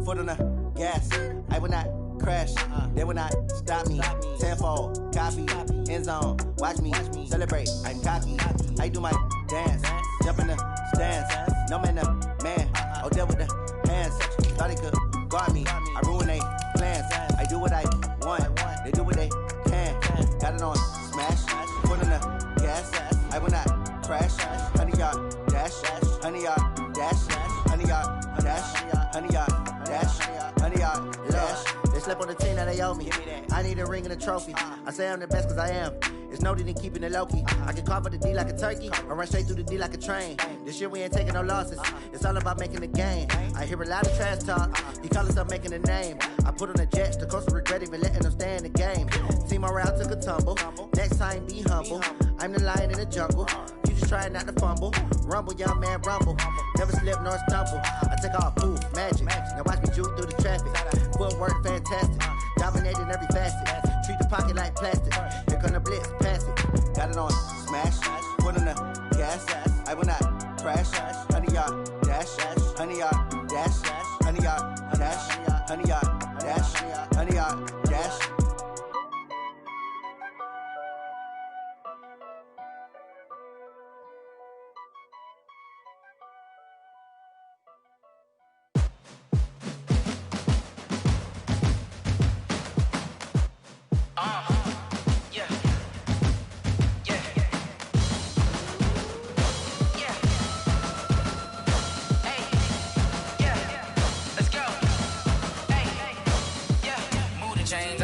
foot on the gas. I will not crash, they will not stop me. Tenfold, copy, end zone, watch me celebrate. I'm cocky, I do my dance, jump in the stands. No man, man, oh there with the hands. Thought they could guard me, I ruin they plans. I do what I want, they do what they can. Got it on, smash, foot on the gas. I will not crash, 100-yard dash, 100-yard dash, 100-yard dash, 100-yard dash, 100-yard dash. They slept on the team that they owe me. I need a ring and a trophy. I say I'm the best cause I am. It's noted in keeping it low-key. I can carve for the D like a turkey, or run straight through the D like a train. This year we ain't taking no losses. It's all about making the game. I hear a lot of trash talk. He call himself making a name. I put on the Jets, the coach will regret even letting them stay in the game. Team morale took a tumble. Next time be humble. I'm the lion in the jungle. You just trying not to fumble. Rumble, young man, rumble. Never slip nor stumble. I take off, poof, magic. Now watch me juke through the traffic. Footwork fantastic. Dominating every facet. Treat the pocket like plastic. Here come the blitz, pass it. Got it on, smash. Put on the gas. I will not crash. 100-yard dash. 100-yard dash. 100-yard dash. 100-yard dash. 100-yard dash.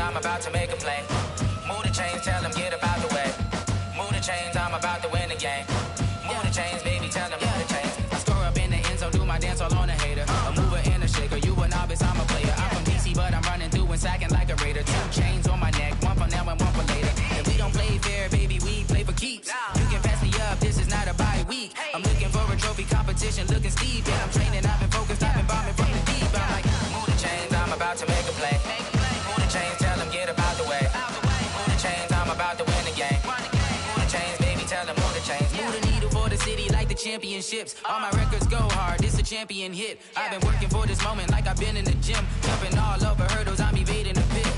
I'm about to make a play. Move the chains, tell them get up out the way. Move the chains, I'm about to win the game. Move the chains, baby, tell them move the chains. I score up in the end zone, do my dance all on a hater. A mover and a shaker, you a novice, I'm a player. I'm from DC, but I'm running through and sacking like a raider. 2 chains on my neck, one for now and one for later. If we don't play fair, baby, we play for keeps. You can pass me up, this is not a bye week. I'm looking for a trophy competition, looking steep. Yeah, I'm training, I've been focused, I've been bombing from the deep. I'm like, move the chains, I'm about to make a play. Move the chains, tell them get up out the way. Move the chains, I'm about to win the game. Move the chains, baby, tell them move the chains. Move the needle for the city like the championships. All my records go hard, this a champion hit. I've been working for this moment like I've been in the gym. Jumping all over hurdles, I'm evading the pit.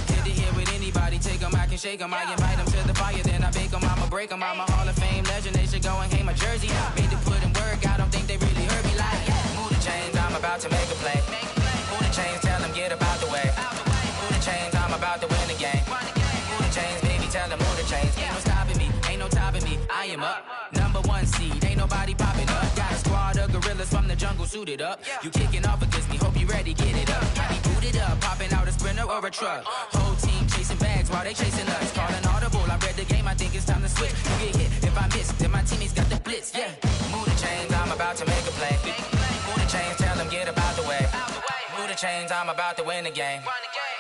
Get to here with anybody, take them, I can shake them. I invite them to the fire, then I bake them, I'ma break them. I'm a Hall of Fame legend, they should go and hang my jersey. Made to put in work, I don't think they really heard me like, move the chains, I'm about to make a play. Move the chains, tell them get up out the way. Move the chains, I'm about to win the game. Move the chains, baby, tell them move the chains. Ain't no stopping me, ain't no topping me. I am up, #1 seed, ain't nobody popping up. Got a squad of gorillas from the jungle suited up. You kicking off against me, hope you ready, get it up. I be booted up, popping out a Sprinter or a truck. Whole team chasing bags while they chasing us. Calling audible, I read the game, I think it's time to switch. You get hit, if I miss, then my teammates got the blitz, yeah. Move the chains, I'm about to make a play. Move the chains, tell them get up out the way. Move the chains, I'm about to win the game.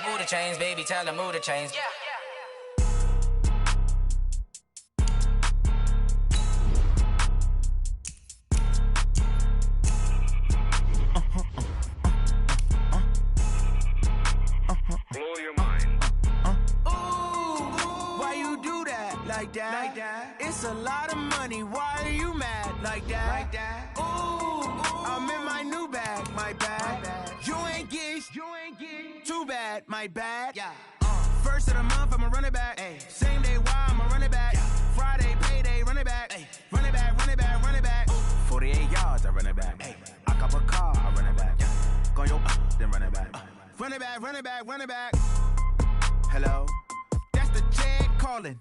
Move the chains, baby, tell them move the chains. Blow your mind. Why you do that? Like that? It's a lot of money. Why are you mad? Like that? I'm in my new bag. My bad. You ain't get. Too bad. My bad. Yeah. First of the month, I'ma run it back. Same day, why I'ma run it back. Friday, payday, run it back. Run it back, run it back, run it back. 48 yards, I run it back. I cop a car, I run it back. Go yo, then run it back. Run it back, run it back, run it back. Hello? That's the jag calling.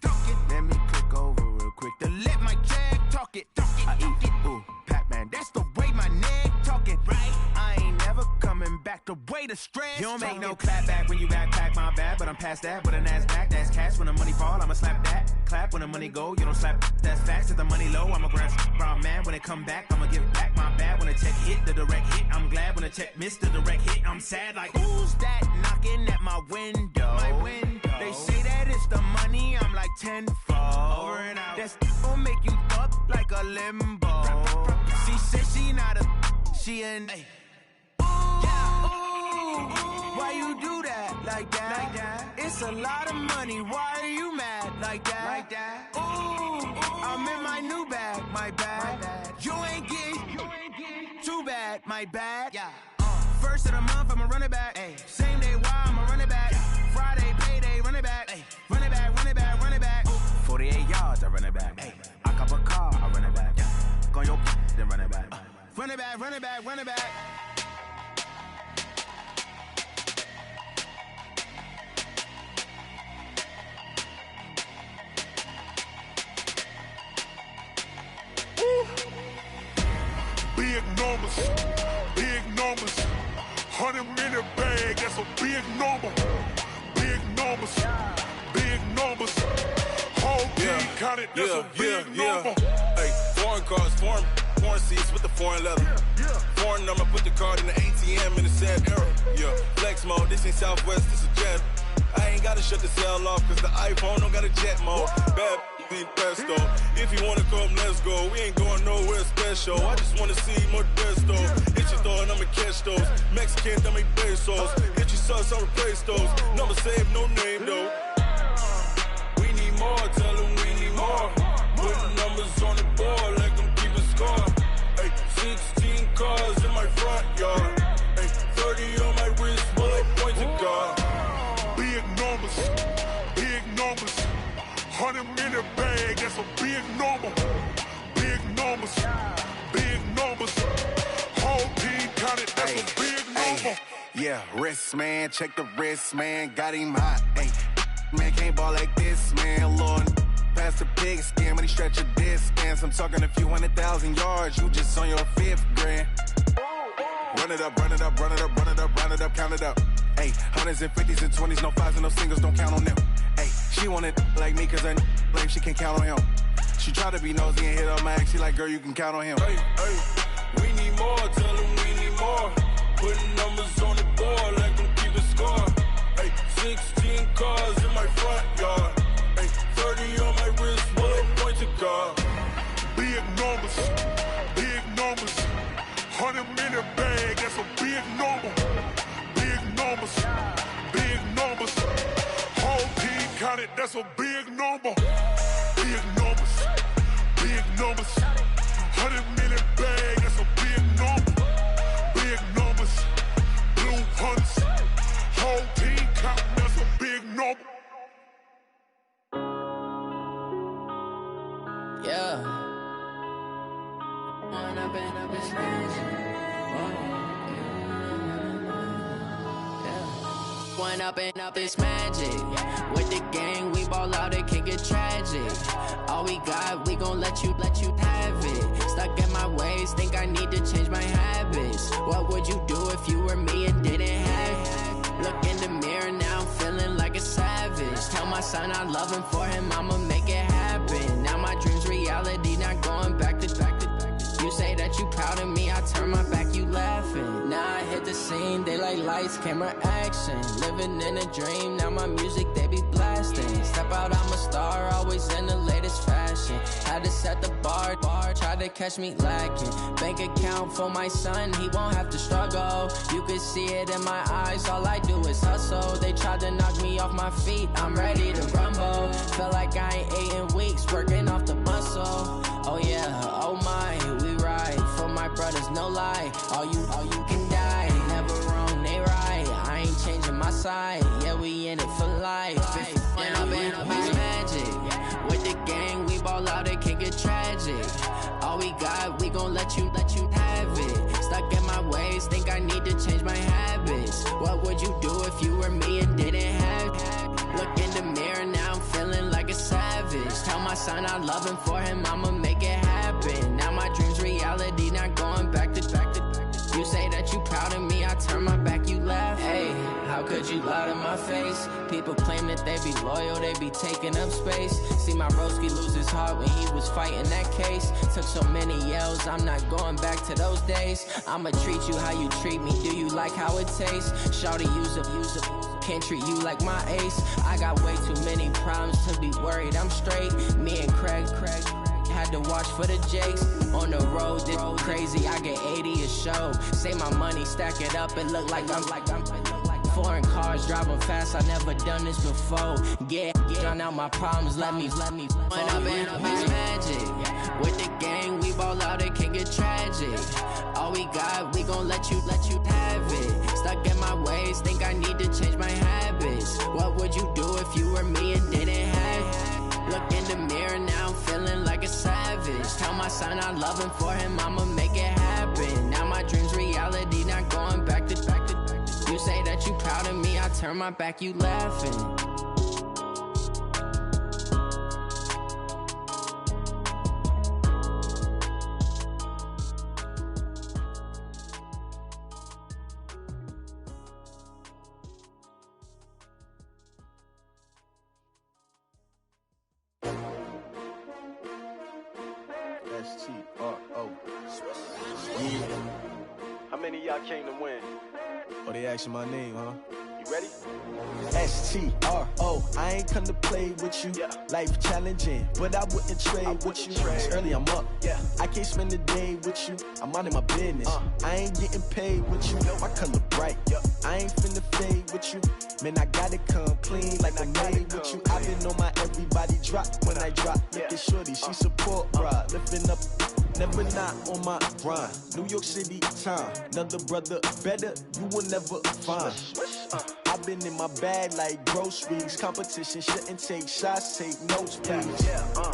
Let me click over real quick to let my jag talk it. I eat it, ooh, Pac-Man. That's the way my neck talking. Right? I ain't never coming back the way the stress. You don't make no clap back when you backpack, my bad. But I'm past that with a NASDAQ. That's cash when the money fall, I'ma slap that. Clap when the money go, you don't slap. That's facts. If the money low, I'ma grab brown man. When it come back, I'ma give back my bad. When the check hit, the direct hit. I'm glad when the check missed the direct hit. I'm sad like, who's that knocking at my window? My window. They say that it's the money, I'm like tenfold. Over and out. That gon' make you up like a limbo. She said she not a, she an. Why you do that like that? It's a lot of money. Why are you mad like that? Ooh, I'm in my new bag, my bag. You ain't getting too bad, my bad. First of the month, I'ma run it back. Same day, why I'ma run it back. Friday, payday, run it back. Run it back, run it back, run it back. 48 yards, I run it back. I cop a car, I run it back. Go on your then run it back. Run it back, run it back, run it back. Big numbers, big numbers. 100-minute bag, that's a big number. Big numbers, big numbers. Whole team counted, that's a big number. Hey, foreign cars, foreign seats with the foreign leather. Foreign number, put the card in the ATM in the sad era. Flex mode, this ain't Southwest, this is jet. I ain't gotta shut the cell off, cause the iPhone don't got a jet mode. Bad pesto. If you wanna come, let's go. We ain't going nowhere special. I just wanna see more desto. Hit your thought, I'ma catch those. Mexican, dame pesos. Hit your sus, I'll replace those. Number saved, no name though. We need more, tell them we need more. Putting numbers on the board, let them keep a score. Hey, 16 cars in my front yard. Hey, 30 on my wrist, bullet pointed guard. Big numbers, big numbers. 100-minute bag, that's a big number. Big numbers, big numbers. Whole team counted, that's a big number. Yeah, wrist man, check the wrist man, got him hot. Ay, man can't ball like this, man. Lord, past the pig skin when he stretch a distance. I'm talking a few 100,000 yards, you just on your 5th grand. Run it up, run it up, run it up, run it up, run it up, count it up. Ay, 100s and 50s and 20s, no 5s and no singles, don't count on them. Ay, she wanted like me cause I blame she can't count on him. She tried to be nosy and hit on my ex, she like, girl, you can count on him. Hey, we need more, tell them we need more. Putting numbers on the board, let them keep a score. Hey, 16 cars in my front yard. Hey, 30 on my wrist, bullet pointed guard. Big numbers, big numbers. 100-minute bag, that's a big number. Big numbers, big numbers. Whole team counted, that's a big number. Big numbers, big numbers. 100-minute bag, that's a big number. Big numbers, blue hunts. Whole team counting, that's a big number. Yeah. When I've been up this One up and up is magic. With the gang, we ball out, it can get tragic. All we got, we gon' let you have it. Stuck in my ways, think I need to change my habits. What would you do if you were me and didn't have it? Look in the mirror, now I'm feeling like a savage. Tell my son I love him, for him I'ma make it happen. Now my dream's reality, not going back to. You say that you proud of me, I turn my back, you laughing. Now I hit the scene, they like lights, camera, action. Living in a dream, now my music, they be blasting. Step out, I'm a star, always in the latest fashion. Had to set the bar, tried to catch me lacking. Bank account for my son, he won't have to struggle. You could see it in my eyes, all I do is hustle. They tried to knock me off my feet, I'm ready to rumble. Felt like I ain't ate in weeks, working off the muscle. Oh yeah, oh my, we ride for my brothers, no lie. All you can die, never wrong, they right. I ain't changing my side, yeah, we in it for life. When I've been up, it's magic. With the gang, we ball out, it can get tragic. All we got, we gon' let you have it. Stuck in my ways, think I need to change my habits. What would you do if you were me and didn't have it? Look in the mirror, now I'm feeling like a savage. Tell my son I love him, for him I'ma make it happen. Now my dream's reality, not going back to. You say that you proud of me, I turn my back, you laugh. Hey, how could you lie to my face? People claim that they be loyal, they be taking up space. See my broski lose his heart when he was fighting that case. Took so many yells, I'm not going back to those days. I'ma treat you how you treat me, do you like how it tastes? Shawty, use a can't treat you like my ace. I got way too many problems to be worried. I'm straight. Me and Craig had to watch for the Jakes. On the road, this crazy. I get 80 a show. Say my money, stack it up. It look like I'm foreign cars driving fast. I never done this before. Get drown out my problems. Let me. When I've been up is magic. With the gang, we ball out. It can get tragic. All we got, we gon' let you have it. Stuck in my ways, think I need to change my habits. What would you do if you were me and didn't have it? Look in the mirror now, I'm feeling like a savage. Tell my son I love him, for him I'ma make it happen. Now my dream's reality, not going back to. You say that you proud of me, I turn my back, you laughing. S-T-R-O. Yeah. How many of y'all came to win? Oh, they asking my name, huh? You ready? S-T-R-O. I ain't come to play with you. Yeah. Life challenging, but I wouldn't trade with you. It's early, I'm up. Yeah. I can't spend the day with you. I'm minding my business. I ain't getting paid with you. My color bright. I ain't finna fade with you. Man, I gotta come clean like I'm made with you. I've been on my everybody drop when I drop. Look at shorty, she support ride. Lifting up, never not on my grind. New York City time. Another brother better, you will never find. I've been in my bag like groceries. Competition shouldn't take shots, take notes, please.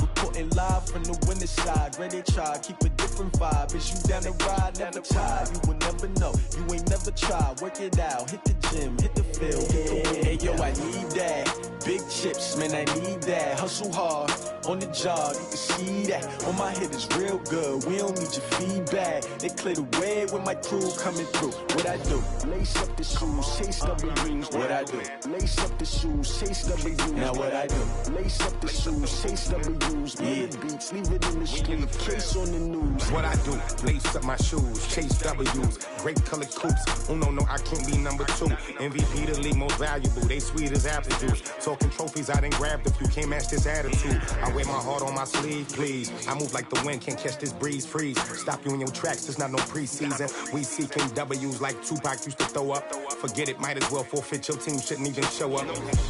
Reporting live from the winter side. Ready to try, keep a different vibe. Is you down the ride, never tired. You will never know, you ain't never tried. Work it out, hit the gym, hit the field. Hey yo, I need that. Big chips, man, I need that. Hustle hard, on the job, you can see that. On my head is real good, we don't need your feedback. They clear the way with my crew coming through. What I do? Lace up the shoes, chase W's. What I do? Lace up the shoes, chase W's. Now what I do? Lace up the shoes, chase W's. Yeah. Beats, leave it in the street, case on the news. What I do? Lace up my shoes, chase W's. Great colored coops. Oh no, I can't be number 2. MVP the league most valuable. They sweet as apple juice. Talking trophies, I didn't grab the few. Can't match this attitude. I wear my heart on my sleeve, please. I move like the wind, can't catch this breeze, freeze. Stop you in your tracks, there's not no preseason. We seeking W's like Tupac used to throw up. Forget it, might as well forfeit. Your team shouldn't even show up.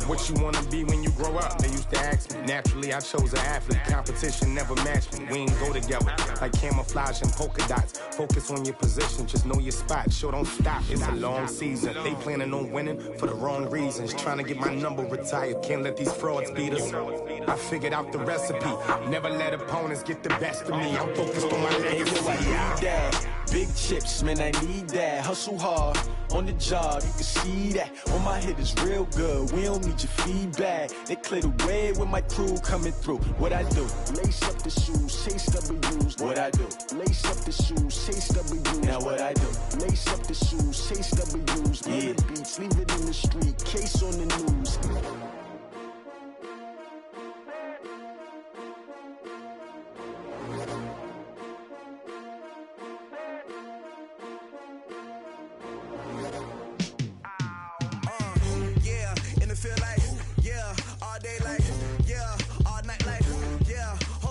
What you wanna be when you grow up? They used to ask me. Naturally, I chose an athlete. Competition never matched me. We ain't go together like camouflage and polka dots. Focus on your position, just know your spot. Show don't stop, it's a long season. They planning on winning for the wrong reasons. Trying to get my number retired, can't let these frauds beat us. I figured out the recipe. Never let opponents get the best of me. I'm focused on my legacy. I need that. Big chips, man, I need that. Hustle hard, on the job, you can see that. On my head is real good, we don't need your feedback. They clear the way with my crew coming through. What I do? Lace up the shoes, chase W's. What I do? Lace up the shoes, chase W's. Now what I do? Lace up the shoes, chase W's. Yeah. Beats, leave it in the street, case on the news.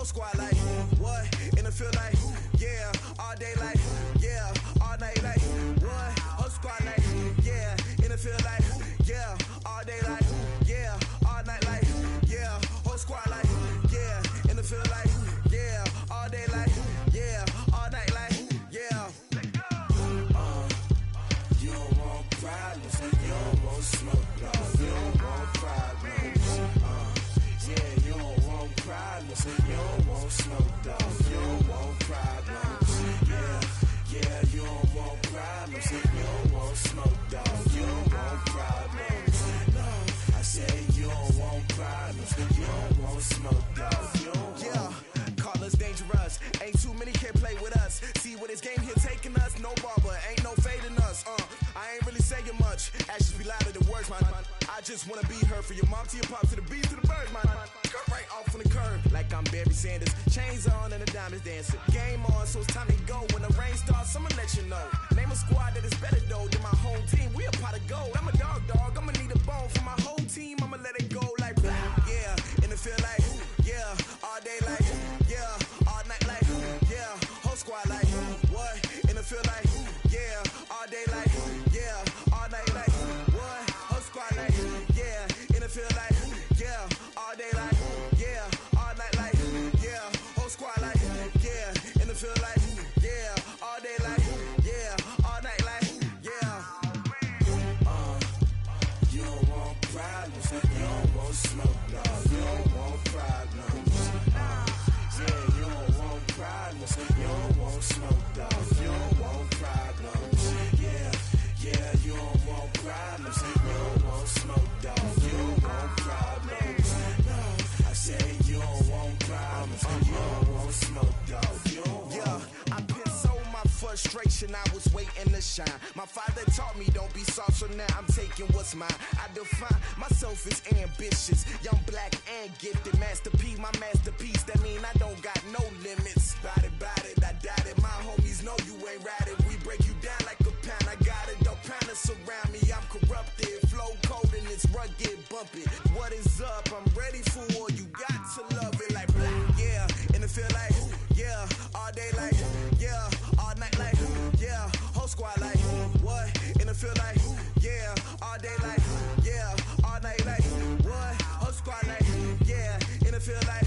Squad like, what? In the field like, yeah, all day like, yeah, all night like, what? Whole squad like, yeah, in the field like, yeah, all day like, yeah, all night like, yeah, whole squad like, yeah, in the field like, yeah, all day like, yeah, all night like, yeah. You don't want problems, you don't want smoke, you don't want problems, yeah, you don't want problems, you don't want smoke, dog, you don't want problems, yeah, you don't want problems, you don't want smoke, dog, you don't want problems, no, I said you don't want problems, you don't want smoke, dog, you don't want. Call us dangerous, ain't too many can play with us, see what this game here taking us, no barber, ain't no fading us, I ain't really saying much, actions be louder than words, man, I just wanna be heard, for your mom to your pop, to the beat, to the birds, man, cut right off on the curb, like like I'm Barry Sanders. Chains on and the diamonds dancing. Game on, so it's time to go. When the rain starts, I'ma let you know. Name a squad that is better though than my home team. We a pot of gold. I'm a dog. I'ma need a bone for my whole team. I'ma let it go like blah. Yeah, and it feel like yeah, all day like yeah, all night like yeah, whole squad like what? And it feel like yeah, all day like yeah, all night like what? Whole squad like yeah, and it feel like yeah, all day like yeah, all night like yeah, whole squad like yeah, and it feel like yeah, all day like yeah, all night like yeah. You don't want problems, you don't want smoke, dog. You don't want problems. Yeah, you don't want problems, you don't want smoke, dog. You don't want problems. Yeah, you don't want problems, you don't want smoke, dog. You don't want problems. No, I said you don't want problems, you don't want smoke, dog. You don't want. I been so my frustration, I was waiting to shine. My father taught me don't be soft, so now I'm taking what's mine. I define myself as ambitious, young, black, and gifted. Master P, my masterpiece. That mean I don't got no limits. Bout it, I doubt it. My homies know you ain't ride it. We break you down like a pound. I got it, don't pound to surround me. I'm corrupted, flow cold and it's rugged, bump it. What is up? I'm ready for war. You got to love it like black, yeah. And it feel like yeah, all day like yeah, all night like yeah, whole squad like what? And it feel like yeah, all day like yeah, all night like what? Whole squad like yeah, and it feel like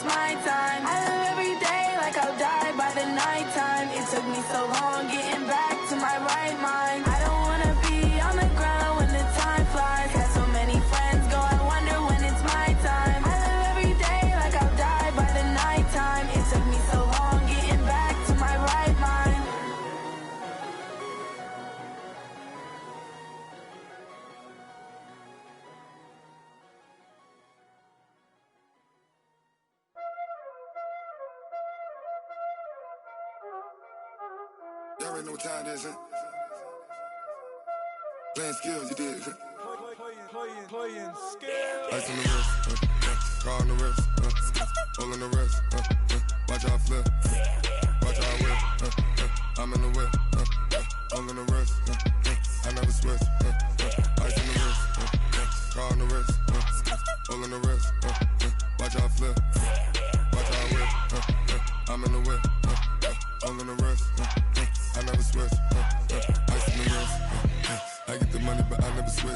it's my time. I live every day like I'll die by the nighttime. It took me so long getting back to my right mind. I don't wanna be on the ground when the time flies. Got so many friends go, I wonder when it's my time. I live every day like I'll die by the nighttime. It took me so long getting back to my right mind. Y'all already know what time it is, huh? Playing skills, you did. Playing skills. Ice on the wrist, car on the wrist, hole in the wrist, watch how I flip, watch how I whip, I'm in the whip, hole in the wrist, I never switch, ice on the wrist, car on the wrist, hole in the wrist, watch how I flip, watch how I whip, I'm in the whip, hole in the wrist, I never switch, ice on the wrist, I get the money but I never switch.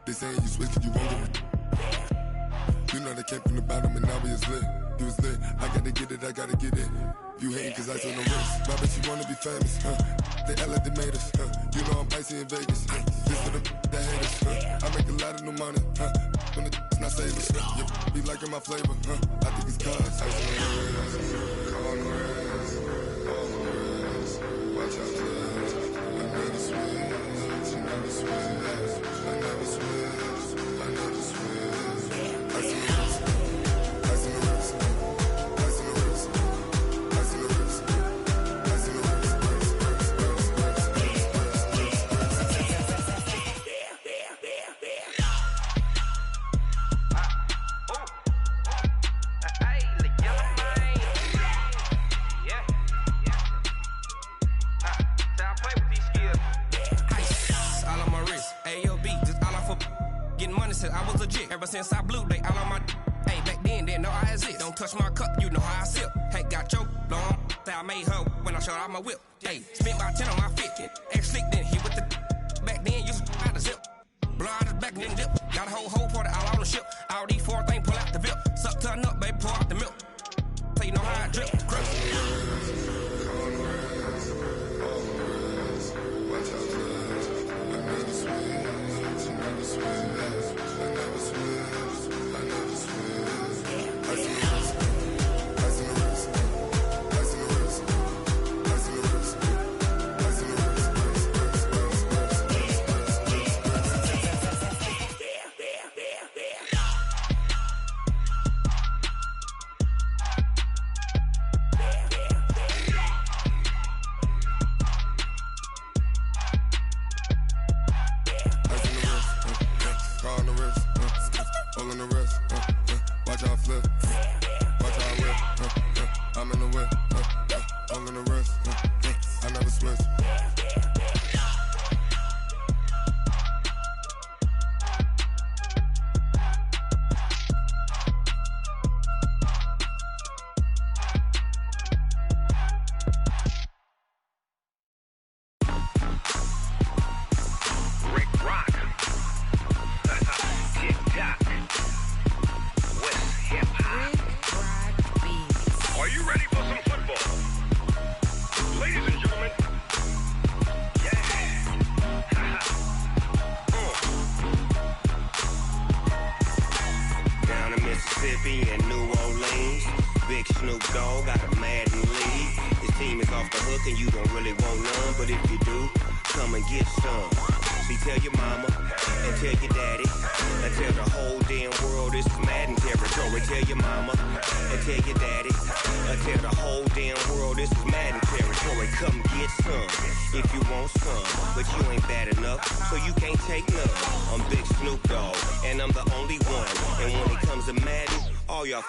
They saying you switch cause you won't get it. You know they came from the bottom and now we is lit. You was lit, I gotta get it, I gotta get it. You hating cause ice on the wrist. My bitch, you wanna be famous, They act like they made us, You know I'm icy in Vegas, This for the that hate us, I make a lot of new money, When it's not savers, You be liking my flavor, I think it's cause ice on the wrist, on the wrist, on the wrist. Watch out, please. I never switch, I never switch, I never switch, I never switch. Ice on the wrist, ice on the wrist, ice on the wrist, ice on the wrist, ice on the wrist, I was legit ever since I blew they all on my hey back then didn't know I exist. Don't touch my cup, you know how I sip. Hey, got your long that I made her when I showed out my whip. Hey, spent my 10 on my fit. Ex slick then hit with the back then used to out the zip. Blow out the back then dip. Got a whole party all on the ship. All these four things pull out the VIP. Suck turn up, baby, pour out the milk. So you know how I drip. Grip.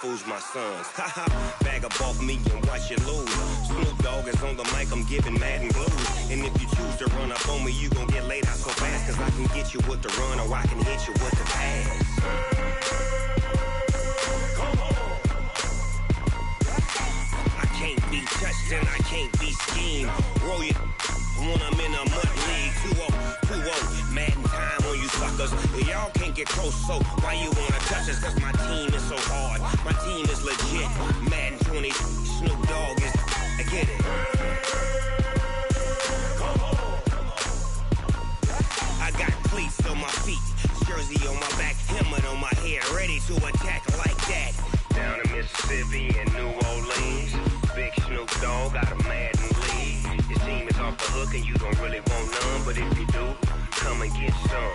Fools my sons. Haha, bag up off me and watch you lose. Snoop Dogg is on the mic, I'm giving Madden blues. And if you choose to run up on me, you gon' get laid out so fast. Cause I can get you with the run or I can hit you with the pass. I can't be touched and I can't be schemed. Roll you when I'm in a mud league. 2-0, Madden time on you suckers. Y'all can't get get close, so why you wanna touch us? Cause my team is so hard. My team is legit. Madden 20, Snoop Dogg is, I get it. I got cleats on my feet, jersey on my back, helmet on my head, ready to attack like that. Down in Mississippi and New Orleans, big Snoop Dogg got a Madden league. His team is off the hook and you don't really want none, but if you do, come and get some.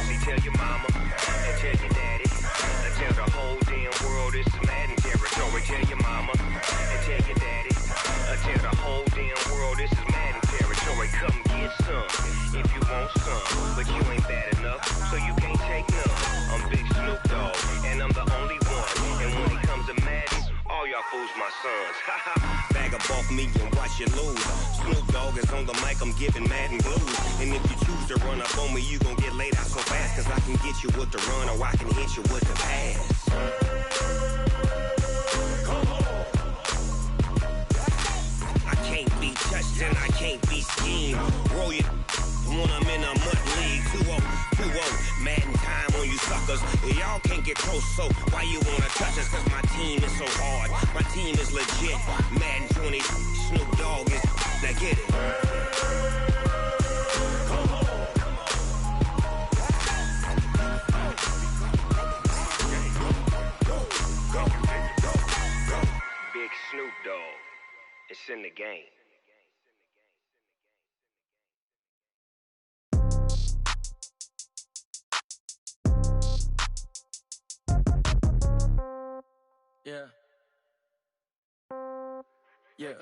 See, tell your mama and tell your daddy, and tell the whole damn world this is Madden territory. Tell your mama and tell your daddy, and tell the whole damn world this is Madden territory. Come get some if you want some, but you ain't bad enough, so you can't take none. I'm Big Snoop Dogg, and I'm the only one. And when it comes to Madden, all y'all fools my sons. Bag a bulk me and watch you lose. Snoop Dogg is on the mic, I'm giving Madden blues. And if you choose to run up on me, you gon' get laid out so fast. Cause I can get you with the run or I can hit you with the pass. I can't be touched and I can't be schemed. Roll you when I'm in a mud league. 2-0, 2-0, Madden time on you suckers. Y'all can't get close, so why you wanna touch us? Cause my team is so hard. My team is legit. Madden 20, Snoop Dogg is, now get it. Big Snoop Dogg, it's in the game. Yeah. Yeah.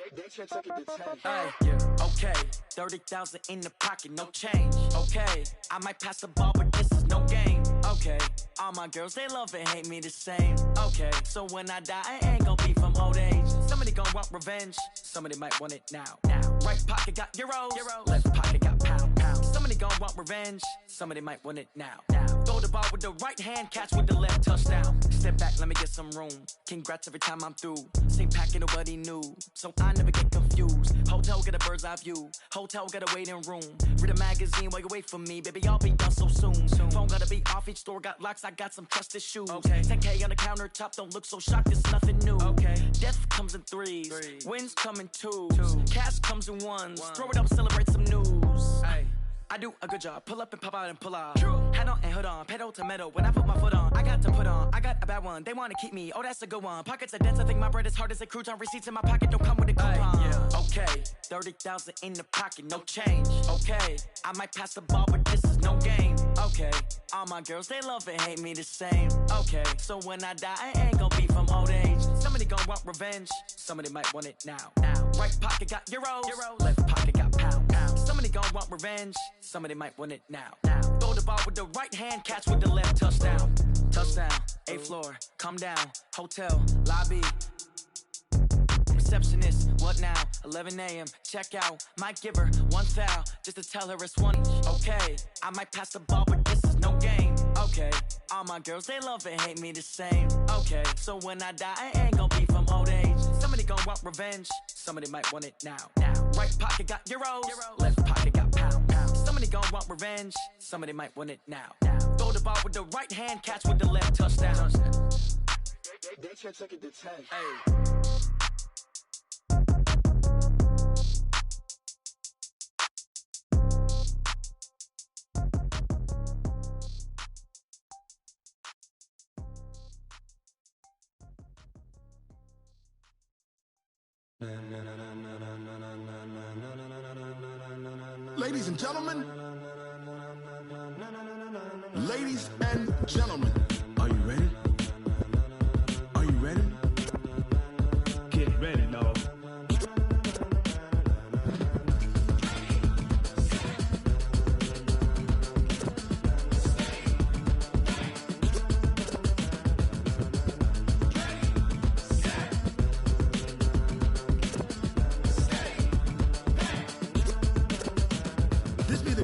Hey, yeah. Okay. 30,000 in the pocket, no change. Okay. I might pass the ball, but this is no game. Okay. All my girls, they love and hate me the same. Okay. So when I die, I ain't gon' be from old age. Somebody gon' want revenge. Somebody might want it now. Right pocket got euros. Left pocket got pound. Somebody gon' want revenge. Somebody might want it now. Throw the ball with the right hand, catch with the left, touchdown. Step back, let me get some room. Congrats every time I'm through. Same packet, nobody knew, so I never get confused. Hotel get a bird's eye view. Hotel got a waiting room. Read a magazine while you wait for me, baby. I'll be done so soon. Phone gotta be off. Each store got locks. I got some trusted shoes. Okay. 10K on the countertop. Don't look so shocked. It's nothing new. Okay. Death comes in threes. Wins come in twos. Cash comes in ones. Throw it up, celebrate some news. Ay. I do a good job. Pull up and pop out and pull out. Head on and hood on. Pedal to metal. When I put my foot on, I got to put on. I got a bad one. They want to keep me. Oh, that's a good one. Pockets are dense. I think my bread is hard as a crouton. Receipts in my pocket don't come with a coupon. Yeah. Okay. 30,000 in the pocket. No change. Okay. I might pass the ball, but this is no game. Okay. All my girls, they love and hate me the same. Okay. So when I die, I ain't gon' be from old age. Somebody gon' want revenge. Somebody might want it now. Right pocket got euros. Left pocket got pound. Somebody gon' want revenge. Somebody might want it now. Throw the ball with the right hand, catch with the left, touchdown. Touchdown, 8th floor, come down, hotel, lobby. Receptionist, what now? 11 a.m., check out. Might give her one foul, just to tell her it's one each. Okay, I might pass the ball, but this is no game. Okay, all my girls, they love and hate me the same. Okay, so when I die, I ain't gon' be from old age. Somebody gon' want revenge, somebody might want it now. Right pocket got euros, left pocket got pound. Somebody gon' want revenge, somebody might want it now. Throw the ball with the right hand, catch with the left, touchdown. They check it to 10. Hey. Ladies and gentlemen, ladies and gentlemen, are you ready? Are you ready? Get ready, dog.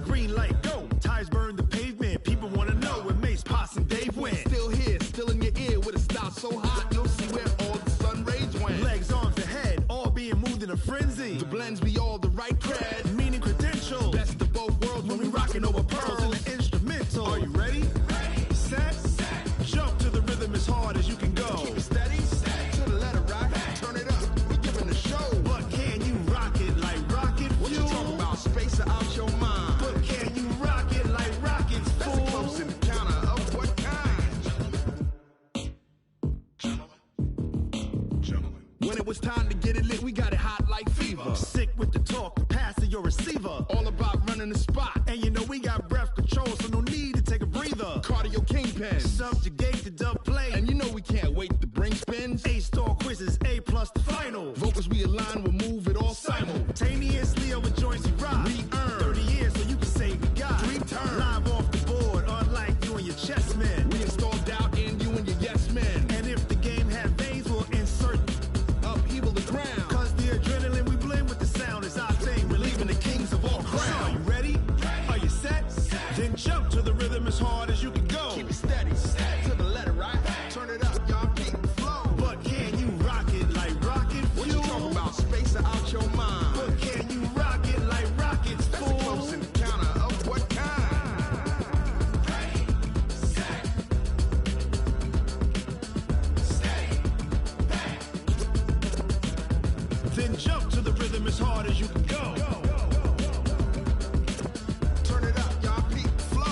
Green light, go. Tires burn the pavement. People wanna know when Mace, Poss, and Dave went. Still here, still in it's time to get it lit. We got it hot like fever. Sick with the talk, the pass to your receiver. All about running the spot. And you know we got breath control, so no need to take a breather. Cardio kingpin, subjugate the dub play. And you know we can't wait to bring spins. A-star quizzes, A+ the final. Vocals we align, we'll move it all simultaneously over joints we rock. We earn 30 years so you can say we got. Dream turn, live off the board, unlike you and your chess men. We install doubt in you and your yes men. And if the game had veins, we'll insert upheaval the ground. Cause the adrenaline we blend with the sound is our thing, relieving the kings of all crowns. Are you ready? Are you set? Then jump to the rhythm as hard as you can go. Keep it steady, to the letter, right? Turn it up, y'all keep the flow. But can you rock it like rocket fuel? What you talking about? Space out your mind. But can you rock it like rockets, fool? That's a close encounter of what kind? Ready, set, steady, back. Then jump to the rhythm as hard as you can go. Turn it up, y'all keep the flow.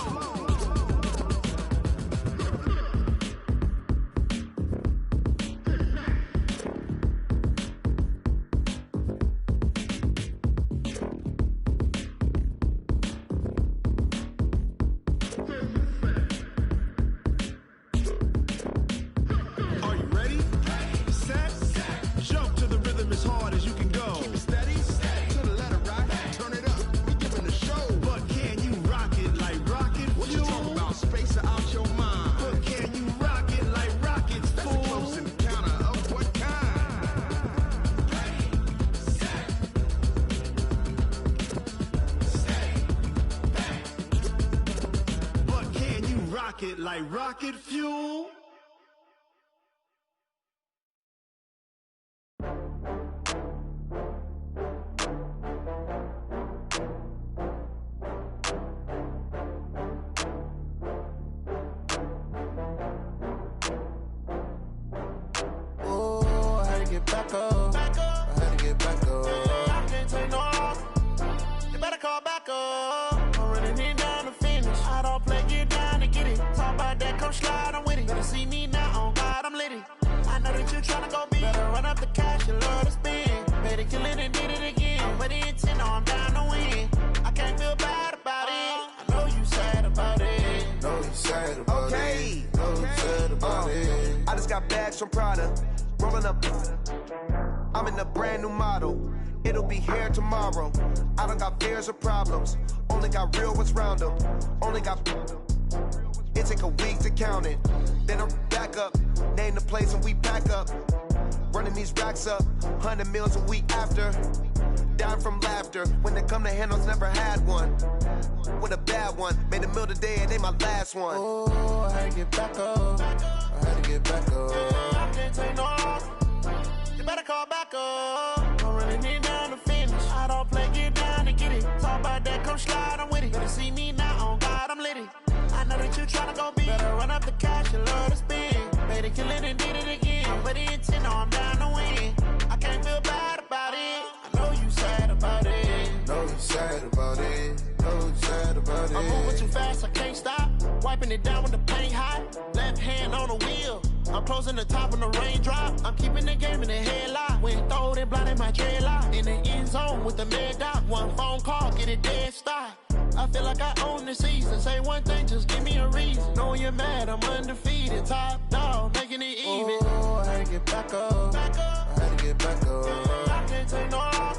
Are you ready? Set, jump to the rhythm as hard as you can go. Keep it steady, to the letter, right? Turn it up, we giving the show. But can you rock it like rocket fuel? What you talking about? Space out your mind. But can you rock it like rockets, fool? That's a close encounter of what kind? Ready, set, steady, back. But can you rock it like rocket fuel? Oh, I had to get back up. I had to get back up. I can't take no loss. You better call back up. I'm running it down to finish. I don't play, get down to get it. Talk about that, come slide, I'm with it. Better see me now, on God, I'm litty. I know that you tryna go big. Better run up the cash, you love to spend. Better kill it and did it again. I'm with the intent, I'm down to win. I can't feel bad about it. I know you sad about it. Know you sad about it. Know you sad about it. I just got bags from Prada. Rolling up. I'm in a brand new model. It'll be here tomorrow. I don't got fears or problems. Only got real ones round them. Only got. It take a week to count it. Then I'm back up. Name the place and we pack up. Running these racks up. 100 meals a week after. Down from laughter. When they come to handles, never had one. With a bad one. Made a meal today and they my last one. Oh, I had to get back up. I had to get back up. I can't take no loss. You better call back up. I'm running it down to finish. I don't play, get down to get it. Talk about that, come slide, I'm with it. Better see me now, on God, I'm litty. I know that you tryna go big. Better run up the cash, you love to spend. Better kill it and did it again. I'm with the intent, no, I'm down to win. I can't feel bad about it. I know you sad about it. Know you sad about it. Know you sad about it. I'm moving too fast, I can't stop. Wiping it down with the paint hot. Left hand on the wheel. I'm closing the top on the raindrop. I'm keeping the game in the headlock. When throwed and blinded my dreadlock. In the end zone with the mad dot. One phone call, get it dead stop. I feel like I own the season. Say one thing, just give me a reason. Knowing you're mad, I'm undefeated. Top dog, making it even. Oh, I had to get back up. I had to get back up. I can't take no loss.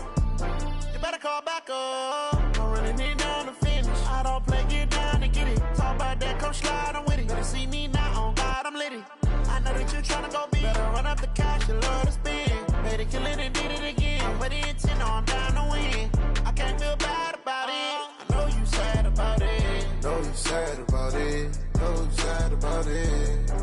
You better call back up. I'm running it down to finish. I don't play, get down to get it. Talk about that, come slide, I'm with it. Better see me now, on God, I'm litty. I know that you tryna go big. Better run up the cash, you love to spend. Better kill it and did it again. I'm with the intent, no, I'm down to win. I can't feel bad about it. I know you sad about it. Know you sad about it. Know you sad about it.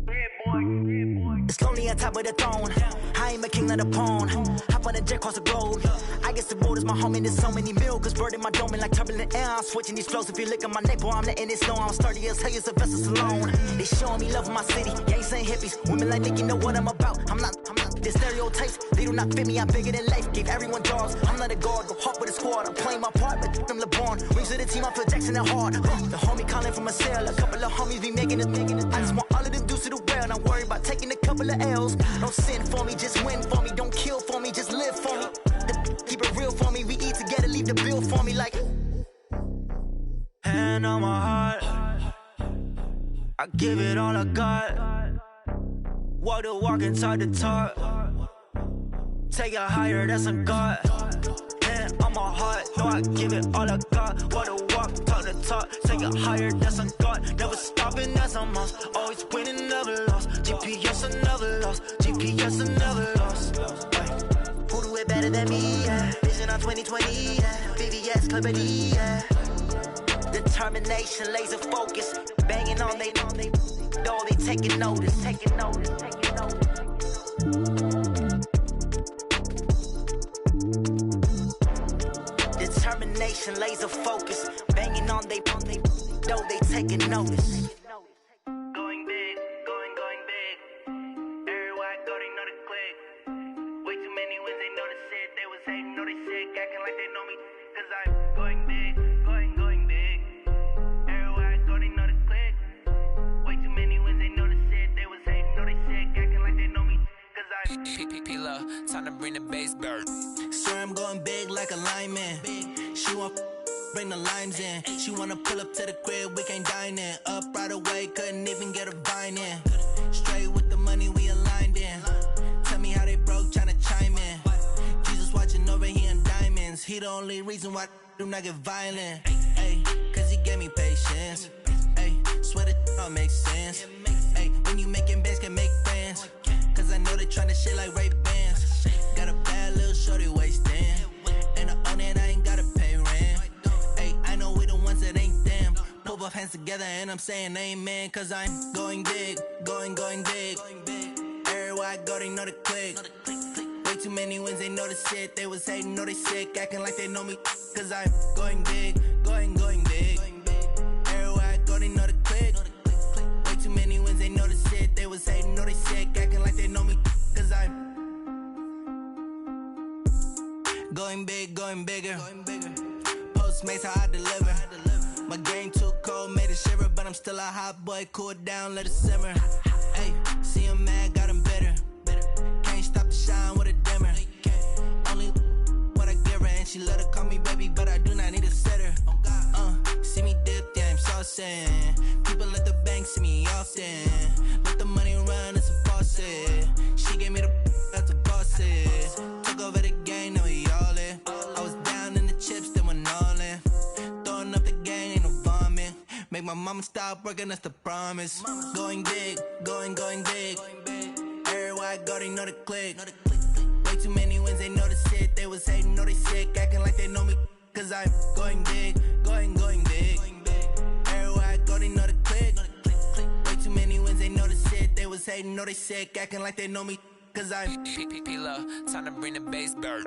Yeah, boy. It's lonely on top of the throne. I ain't a king of the pawn. Hop on a jet across the globe. I guess the road is my home and there's so many mills. Bird in my dome and like turbulent air. I'm switching these flows. If you look at my neck, boy, I'm letting it snow. I'm sturdy as hell, it's a vessel alone. They showing me love in my city. Gangsta and hippies. Women like Nick, you know what I'm about. I'm not. The stereotypes, they do not fit me. I'm bigger than life. Gave everyone jobs. I'm not a guard. Go hard with a squad. I'm playing my part, but I'm LeBron. Rings of the team, I feel Jackson and hard. The homie calling from a cell. A couple of homies be making it. I just want all of them dudes to the well. Not worry about taking a couple of L's. Don't sin for me, just win for me. Don't kill for me, just live for me. Keep it real for me. We eat together, leave the bill for me like. Hand on my heart, I give it all I got. Walk the walk and talk the talk. Take it higher, that's a God. Hand on my heart, no, I give it all I got. Walk the walk, talk the talk. Take it higher, that's a God. Never stopping, that's a must. Always winning, never lost. GPS, I never lost. GPS, I never lost. Who do it better than me? Yeah. Vision on 2020, yeah. VVS, Clarity, yeah. Determination, laser focus. Banging on they door, they taking notice. Determination, laser focus. Banging on they door, they taking notice. Going big, going big. Everywhere I go, they know the click. Way too many wins, they know the shit. They was hating, know they sick, acting like they know me. Cause I'm going big, going big. Everywhere I go, they know the click. Way too many wins, they know the shit. They was hating, know they sick, acting like they know me. Cause I'm P-P-P-Love, time to bring the bass bird. Swear I'm going big like a lineman. She want bring the limes in. She wanna pull up to the crib, we can't dine in. Up right away, couldn't even get a vine in. Straight with the money we aligned in. Tell me how they broke, tryna chime in. Jesus watching over here in diamonds. He the only reason why I do not get violent. Ay, cause he gave me patience. Ay, swear that all makes sense. Ay, when you making bands, can make friends. Cause I know they tryna shit like Ray-Bans. Got a bad little shorty wasting. And I own it, I ain't gotta pay rent. Ay, I know we the ones that ain't them. Pull both hands together and I'm saying amen. Cause I'm going big, going big. Everywhere I go, they know the click. Way too many wins, they know the shit. They was hating, know they sick, acting like they know me. Cause I'm going big, going big. Everywhere I go, they know the click. Way too many wins, they know the shit. They was hating, know they sick, acting like they know me. Cause I'm going big, going bigger. Postmates, how I deliver. My game too cold, made it shiver. But I'm still a hot boy, cool it down, let it simmer. Hey, see him mad, got him bitter. Can't stop the shine with a dimmer. Only what I give her, and she let her call me baby, but I do not need a sitter. See me dip, yeah, I'm saucing. People at the bank see me often. Let the money run, it's a faucet. She gave me the that's a faucet. Took over the game, now we all in. I was down in the chips, then went all in. Throwing up the gang, ain't no vomit. Make my mama stop working, that's the promise. Going big, going big. Everywhere I go, they know the click. Way too many wins, they know the shit. They was hating, know they sick, acting like they know me. Cause I'm going big, going big. Everywhere I go, they know the click. Way too many wins, they know the shit. They was hating, know they sick, acting like they know me. Cause I'm P-P-P-Love, time to bring the bass bird.